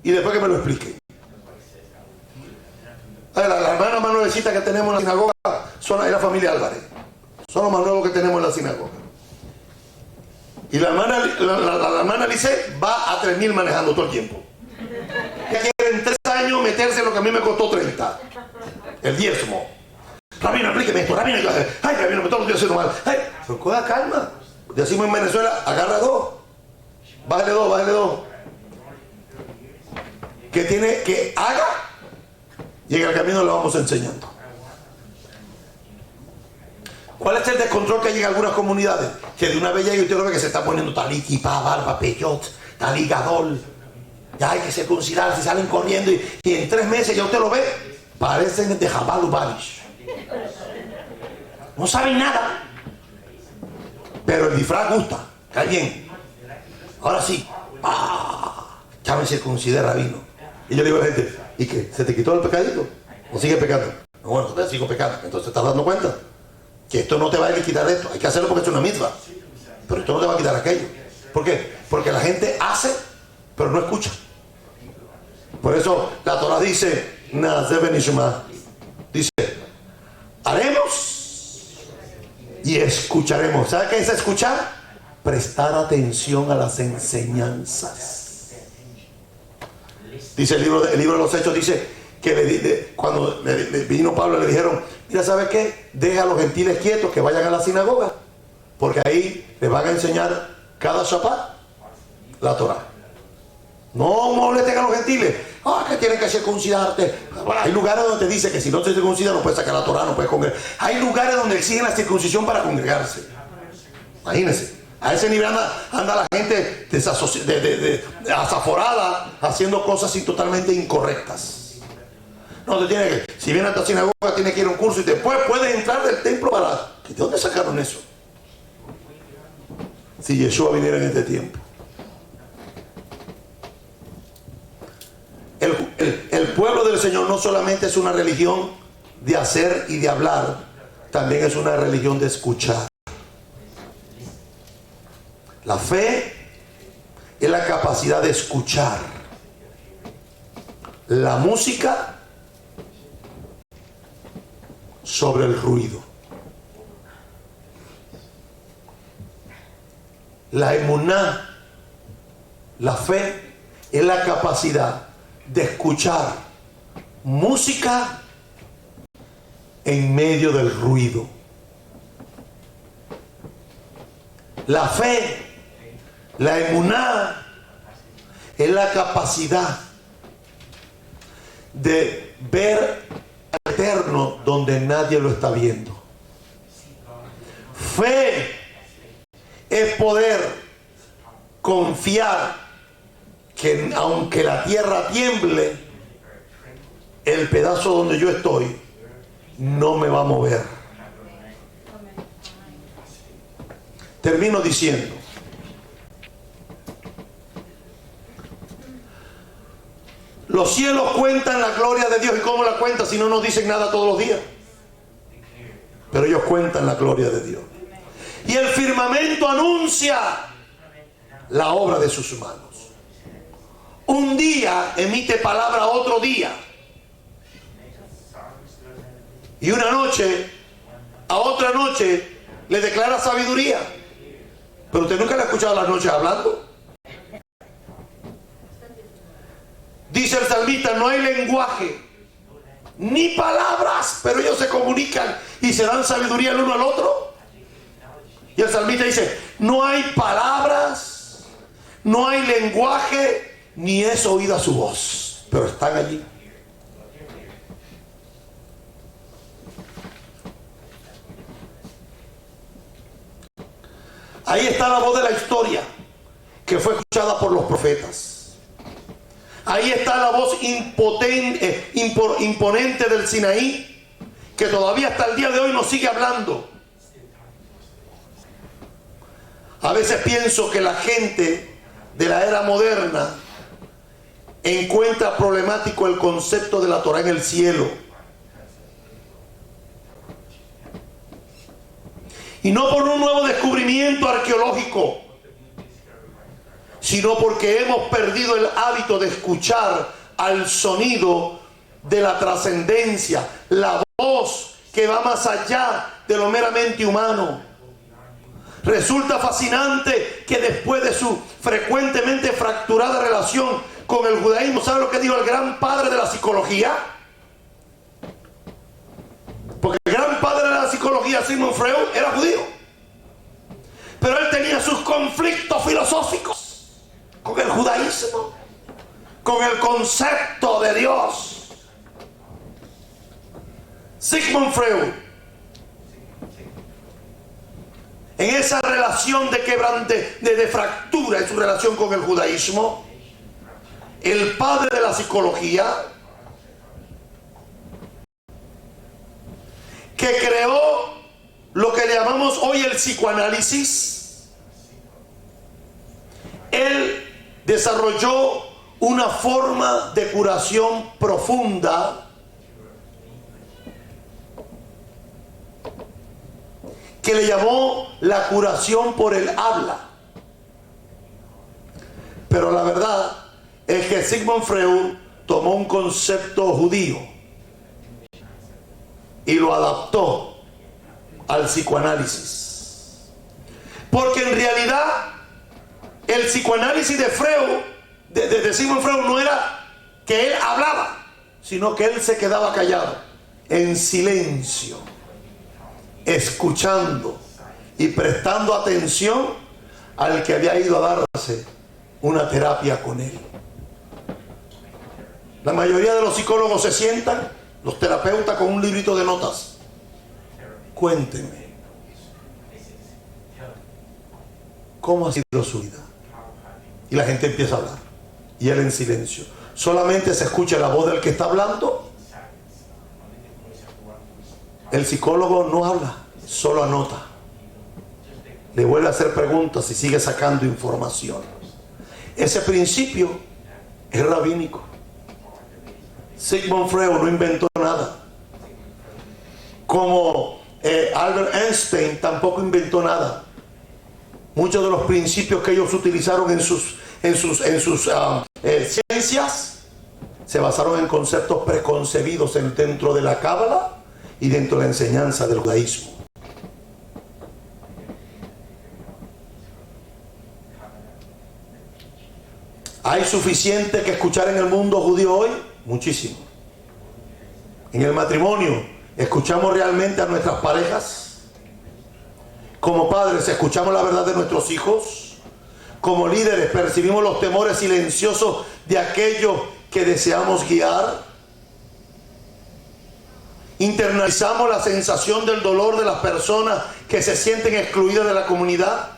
y después que me lo explique. La hermana más nuevecita que tenemos en la sinagoga es la familia Álvarez. Son los más nuevos que tenemos en la sinagoga. Y la hermana Lice va a 3.000 manejando todo el tiempo. Ella quiere en 3 años meterse en lo que a mí me costó 30. El diezmo. Rabino, explíqueme esto. Rabino, ay, Rabino, me estoy haciendo mal. Ay, pero coja calma. Decimos en Venezuela: agarra 2. Bájale 2. Que tiene que haga. Y en el camino lo vamos enseñando. ¿Cuál es el descontrol que hay en algunas comunidades? Que de una vez ya usted lo ve que se está poniendo talí, kipá, barba, peyot, talí, gadol. Ya hay que circuncidarse, salen corriendo y en 3 meses ya usted lo ve, parecen de Jabal Ubarish. No saben nada. Pero el disfraz gusta, cae bien. Ahora sí, ya me circuncidé, rabino. Y yo le digo a la gente: ¿y qué? ¿Se te quitó el pecadito? ¿O sigue pecando? No, bueno, te sigo pecando. Entonces te estás dando cuenta que esto no te va a quitar esto. Hay que hacerlo porque es una mitzvah. Pero esto no te va a quitar aquello. ¿Por qué? Porque la gente hace, pero no escucha. Por eso la Torah dice, dice, haremos y escucharemos. ¿Sabe qué es escuchar? Prestar atención a las enseñanzas. Dice el libro de los Hechos, dice que cuando vino Pablo le dijeron, mira, ¿sabe qué? Deja a los gentiles quietos, que vayan a la sinagoga, porque ahí les van a enseñar cada Shabbat la Torah. No molesten a los gentiles. Que tienen que circuncidarte. Bueno, hay lugares donde te dice que si no te circuncida no puedes sacar la Torah, no puedes congregar. Hay lugares donde exigen la circuncisión para congregarse. Imagínense. A ese nivel anda la gente desaforada, haciendo cosas totalmente incorrectas. No, si viene a esta sinagoga, tiene que ir a un curso y después puedes entrar del templo para... ¿De dónde sacaron eso? Si Yeshua viniera en este tiempo. El pueblo del Señor no solamente es una religión de hacer y de hablar, también es una religión de escuchar. La fe es la capacidad de escuchar. La música sobre el ruido. La emuná, la fe, es la capacidad de escuchar música en medio del ruido. La fe, la emuná, es la capacidad de ver al Eterno donde nadie lo está viendo. Fe es poder confiar que aunque la tierra tiemble, el pedazo donde yo estoy no me va a mover. Termino diciendo, los cielos cuentan la gloria de Dios. ¿Y cómo la cuentan si no nos dicen nada todos los días? Pero ellos cuentan la gloria de Dios. Y el firmamento anuncia la obra de sus manos. Un día emite palabra a otro día. Y una noche a otra noche le declara sabiduría. Pero usted nunca le ha escuchado las noches hablando. Dice el salmista, no hay lenguaje ni palabras, pero ellos se comunican y se dan sabiduría el uno al otro. Y el salmista dice, no hay palabras, no hay lenguaje, ni es oída su voz, pero están allí. Ahí está la voz de la historia que fue escuchada por los profetas. Ahí está la voz imponente del Sinaí, que todavía hasta el día de hoy nos sigue hablando. A veces pienso que la gente de la era moderna encuentra problemático el concepto de la Torah en el cielo. Y no por un nuevo descubrimiento arqueológico, sino porque hemos perdido el hábito de escuchar al sonido de la trascendencia, la voz que va más allá de lo meramente humano. Resulta fascinante que después de su frecuentemente fracturada relación con el judaísmo, ¿sabe lo que dijo el gran padre de la psicología? Porque el gran padre de la psicología, Sigmund Freud, era judío. Pero él tenía sus conflictos filosóficos con el judaísmo, con el concepto de Dios. Sigmund Freud, en esa relación de fractura en su relación con el judaísmo, el padre de la psicología, que creó lo que llamamos hoy el psicoanálisis, él desarrolló una forma de curación profunda que le llamó la curación por el habla. Pero la verdad es que Sigmund Freud tomó un concepto judío y lo adaptó al psicoanálisis. Porque en realidad el psicoanálisis de Freud, de Sigmund Freud, no era que él hablaba, sino que él se quedaba callado, en silencio, escuchando y prestando atención al que había ido a darse una terapia con él. La mayoría de los psicólogos se sientan, los terapeutas, con un librito de notas. Cuénteme, ¿cómo ha sido su vida? Y la gente empieza a hablar, y él en silencio. Solamente se escucha la voz del que está hablando. El psicólogo no habla, solo anota. Le vuelve a hacer preguntas y sigue sacando información. Ese principio es rabínico. Sigmund Freud no inventó nada. Como Albert Einstein tampoco inventó nada. Muchos de los principios que ellos utilizaron en sus ciencias se basaron en conceptos preconcebidos dentro de la Cábala y dentro de la enseñanza del judaísmo. ¿Hay suficiente que escuchar en el mundo judío hoy? Muchísimo. En el matrimonio, ¿escuchamos realmente a nuestras parejas? Como padres, ¿escuchamos la verdad de nuestros hijos? Como líderes, ¿percibimos los temores silenciosos de aquellos que deseamos guiar? ¿Internalizamos la sensación del dolor de las personas que se sienten excluidas de la comunidad?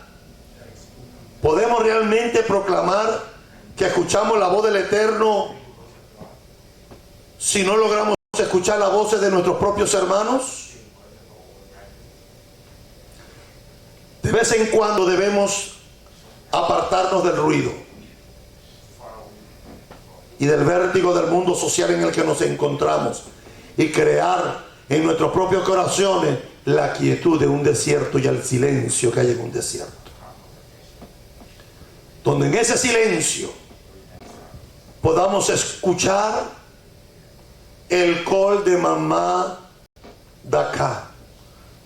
¿Podemos realmente proclamar que escuchamos la voz del Eterno si no logramos escuchar las voces de nuestros propios hermanos? De vez en cuando debemos apartarnos del ruido y del vértigo del mundo social en el que nos encontramos y crear en nuestros propios corazones la quietud de un desierto y el silencio que hay en un desierto, donde en ese silencio podamos escuchar el call de mamá Dacá,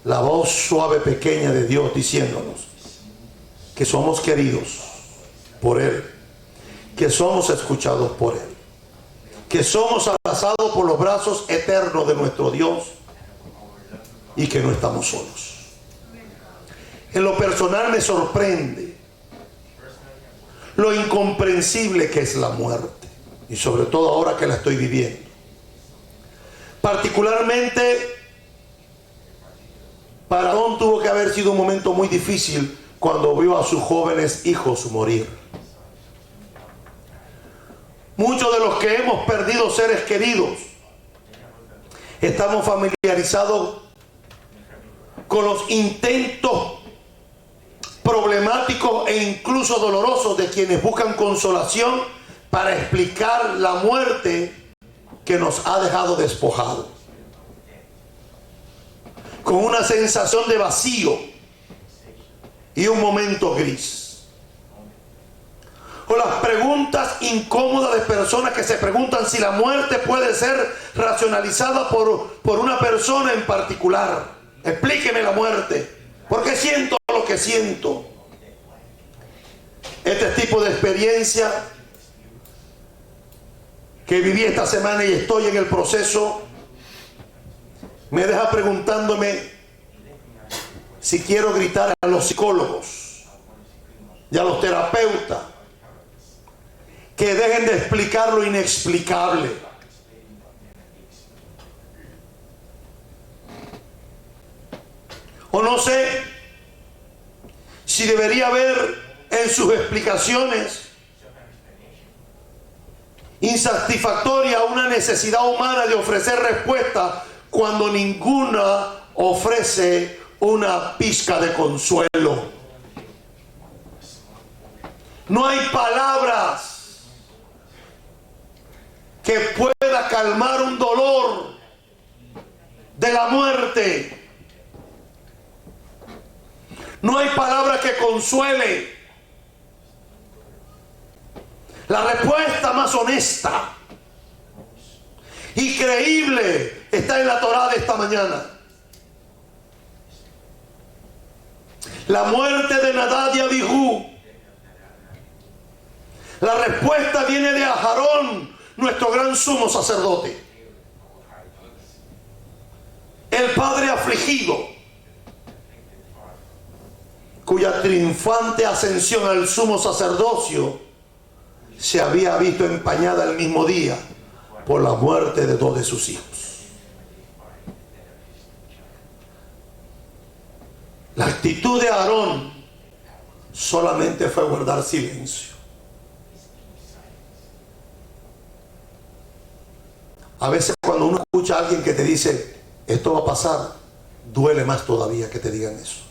la voz suave pequeña de Dios diciéndonos que somos queridos por Él, que somos escuchados por Él, que somos abrazados por los brazos eternos de nuestro Dios y que no estamos solos. En lo personal me sorprende lo incomprensible que es la muerte, y sobre todo ahora que la estoy viviendo. Particularmente, para Don tuvo que haber sido un momento muy difícil cuando vio a sus jóvenes hijos morir. Muchos de los que hemos perdido seres queridos estamos familiarizados con los intentos problemáticos e incluso dolorosos de quienes buscan consolación para explicar la muerte que nos ha dejado despojados, con una sensación de vacío y un momento gris. O las preguntas incómodas de personas que se preguntan si la muerte puede ser racionalizada por una persona en particular. Explíqueme la muerte. ¿Por qué siento lo que siento? Este tipo de experiencia que viví esta semana y estoy en el proceso me deja preguntándome si quiero gritar a los psicólogos y a los terapeutas que dejen de explicar lo inexplicable. O no sé si debería haber en sus explicaciones insatisfactoria una necesidad humana de ofrecer respuesta cuando ninguna ofrece una pizca de consuelo. No hay palabras que pueda calmar un dolor de la muerte. No hay palabra que consuele. La respuesta más honesta y creíble está en la Torá de esta mañana. La muerte de Nadab y Abijú. La respuesta viene de Aarón, nuestro gran sumo sacerdote. El padre afligido, cuya triunfante ascensión al sumo sacerdocio se había visto empañada el mismo día por la muerte de dos de sus hijos. La actitud de Aarón solamente fue guardar silencio. A veces cuando uno escucha a alguien que te dice esto va a pasar, duele más todavía que te digan eso.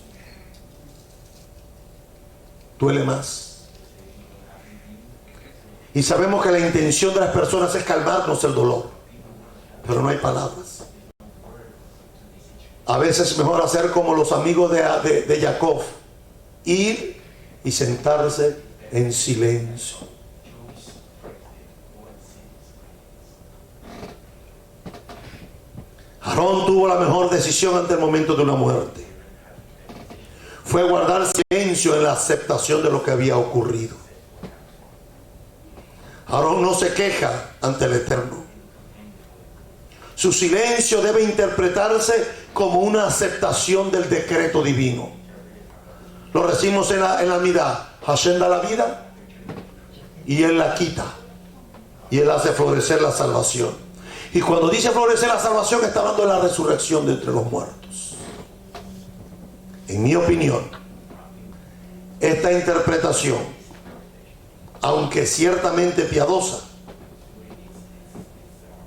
Duele más. Y sabemos que la intención de las personas es calmarnos el dolor, pero no hay palabras. A veces es mejor hacer como los amigos de Jacob, ir y sentarse en silencio. Aarón tuvo la mejor decisión ante el momento de una muerte. Fue guardar silencio en la aceptación de lo que había ocurrido. Aarón no se queja ante el Eterno. Su silencio debe interpretarse como una aceptación del decreto divino. Lo decimos en la Midá. Hashem da la vida y Él la quita. Y Él hace florecer la salvación. Y cuando dice florecer la salvación, está hablando de la resurrección de entre los muertos. En mi opinión, esta interpretación, aunque ciertamente piadosa,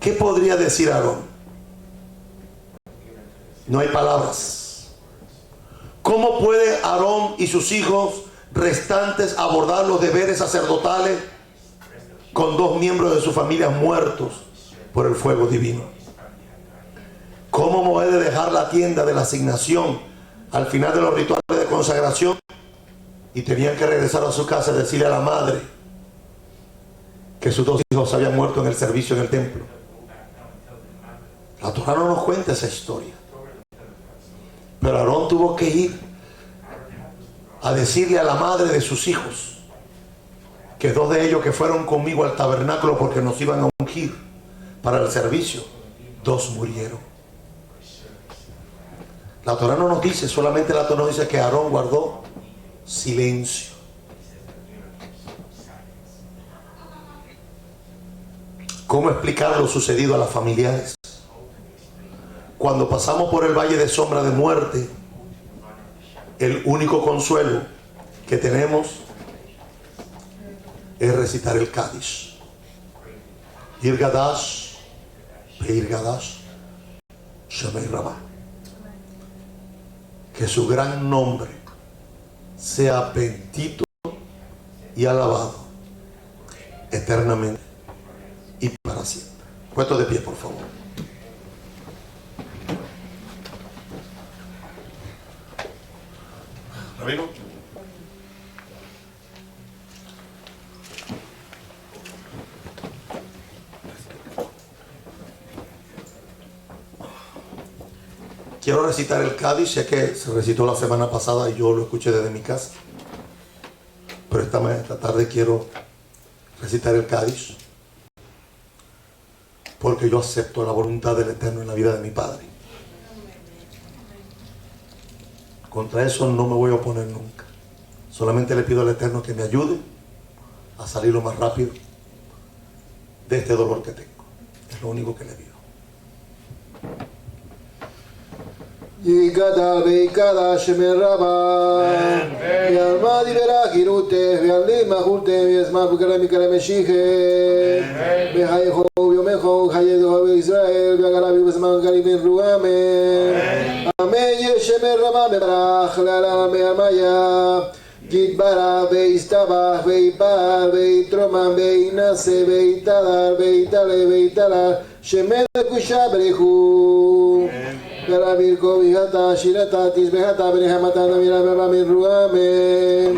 ¿qué podría decir Aarón? No hay palabras. ¿Cómo puede Aarón y sus hijos restantes abordar los deberes sacerdotales con dos miembros de su familia muertos por el fuego divino? ¿Cómo puede dejar la tienda de la asignación al final de los rituales de consagración y tenían que regresar a su casa y decirle a la madre que sus dos hijos habían muerto en el servicio en el templo? La Torá no nos cuenta esa historia, pero Aarón tuvo que ir a decirle a la madre de sus hijos que dos de ellos que fueron conmigo al tabernáculo porque nos iban a ungir para el servicio, dos murieron. La Torá no nos dice, solamente la Torá nos dice que Aarón guardó silencio. ¿Cómo explicar lo sucedido a las familiares? Cuando pasamos por el valle de sombra de muerte, el único consuelo que tenemos es recitar el Kadish. Irgadash, Peirgadash, Shemei Rabá. Que su gran nombre sea bendito y alabado eternamente y para siempre. Puesto de pie, por favor. Amigo. Quiero recitar el Kadish, ya que se recitó la semana pasada y yo lo escuché desde mi casa. Pero esta tarde quiero recitar el Kadish, porque yo acepto la voluntad del Eterno en la vida de mi Padre. Contra eso no me voy a oponer nunca. Solamente le pido al Eterno que me ayude a salir lo más rápido de este dolor que tengo. Es lo único que le pido. Yigada veikada shemeraba Yalma divera girute Yalima julte Yasma bukara mikara meshiche Behayeho yomeho Hayedo Israel Yagara bibasman karibin ruame Amen yeshemeraba Bebarach lala me'amaya Yitbara veistaba veipar veitroman veinase veitadar veitale veitalar Shemer kushabrehu Garabir Kovihata Shirata Tisbehata Benehamata Namira Baba Mirruamen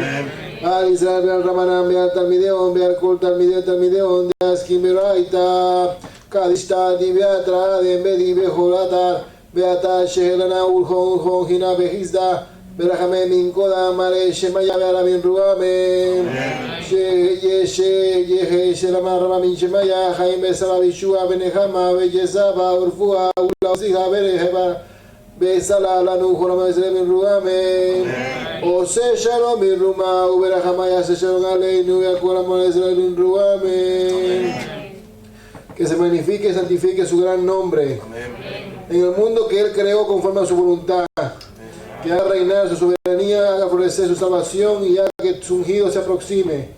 Al Israel veal Ramanam veal Talmideon veal Kol Talmideon Deaskim Beraita Kadishta Diviatra Dembedi Behorata Beata Shehelana Urhon Hina Behizda Berahame Minkoda Mare Shemaya Beramin Ruame Yehe Shelama Ramamin Shemaya Jaime Salabishua Benehama Beyezaba Urfua Ulaziha Bereheba Besala Lanu Jorama Selemin Ruame Ose Shalom Ruma Uberahamaya Shalom Aleinu Yakuramon Selemin Ruame. Que se magnifique y santifique su gran nombre. En el mundo que Él creó conforme a su voluntad. Que haga reinar su soberanía, haga florecer su salvación y haga que su ungido se aproxime.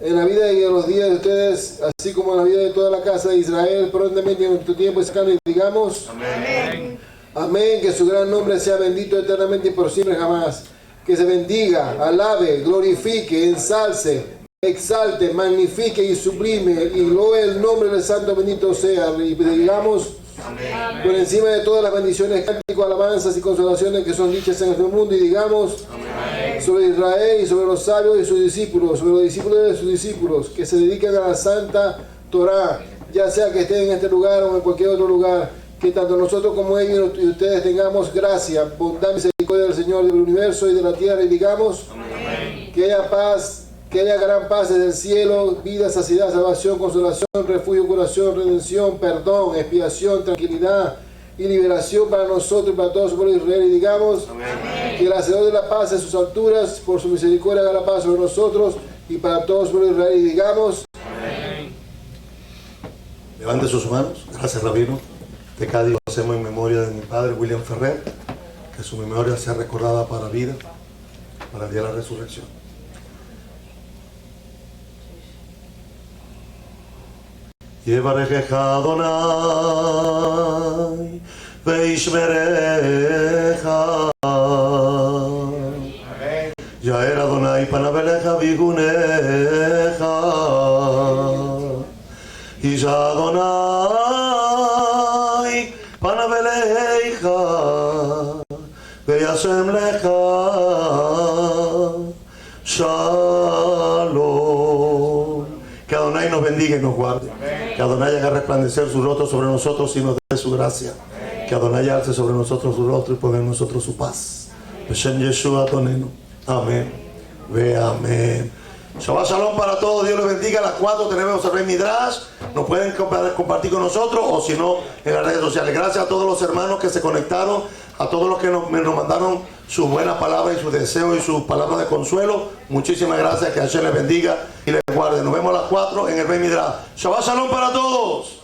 En la vida y en los días de ustedes, así como en la vida de toda la casa de Israel, prontamente en nuestro tiempo y cercano, y digamos: amén. Amén, que su gran nombre sea bendito eternamente y por siempre jamás. Que se bendiga, alabe, glorifique, ensalce, exalte, magnifique y sublime y loe el nombre del Santo bendito sea. Y digamos: amén. Por encima de todas las bendiciones, cánticos, alabanzas y consolaciones que son dichas en este mundo, y digamos: amén. Sobre Israel y sobre los sabios y sus discípulos, sobre los discípulos de sus discípulos, que se dedican a la santa Torah, ya sea que estén en este lugar o en cualquier otro lugar, que tanto nosotros como ellos y ustedes tengamos gracia, bondad y misericordia del Señor del universo y de la tierra, y digamos: amén. Que haya paz, que haya gran paz desde el cielo, vida, saciedad, salvación, consolación, refugio, curación, redención, perdón, expiación, tranquilidad y liberación para nosotros y para todo su pueblo de Israel, y digamos: amén. Que el hacedor de la paz en sus alturas, por su misericordia, haga la paz sobre nosotros y para todo su pueblo de Israel, y digamos: amén. Levante sus manos. Gracias, Rabino. De cada día lo hacemos en memoria de mi padre William Ferrer, que su memoria sea recordada para vida, para el día de la resurrección. Yevarechecha Adonai veishmerecha. Yair Adonai panav elecha vigunecha. Isha Adonai panav elecha veyasem lecha shalom. Que Adonai nos bendiga y nos guarde. Amén. Que Adonai haga resplandecer su rostro sobre nosotros y nos dé su gracia. Amén. Que Adonai alce sobre nosotros su rostro y ponga en nosotros su paz. Beshem Yeshua Adonenu. Amén. Ve amén. Shabbat Shalom para todos. Dios les bendiga. A las 4 tenemos el Rey Midrash. Nos pueden compartir con nosotros o si no en las redes sociales. Gracias a todos los hermanos que se conectaron, a todos los que nos mandaron sus buenas palabras y sus deseos y sus palabras de consuelo. Muchísimas gracias. Que Hashem les bendiga y les guarde. Nos vemos a las 4 en el Rey Midrash. Shabbat Shalom para todos.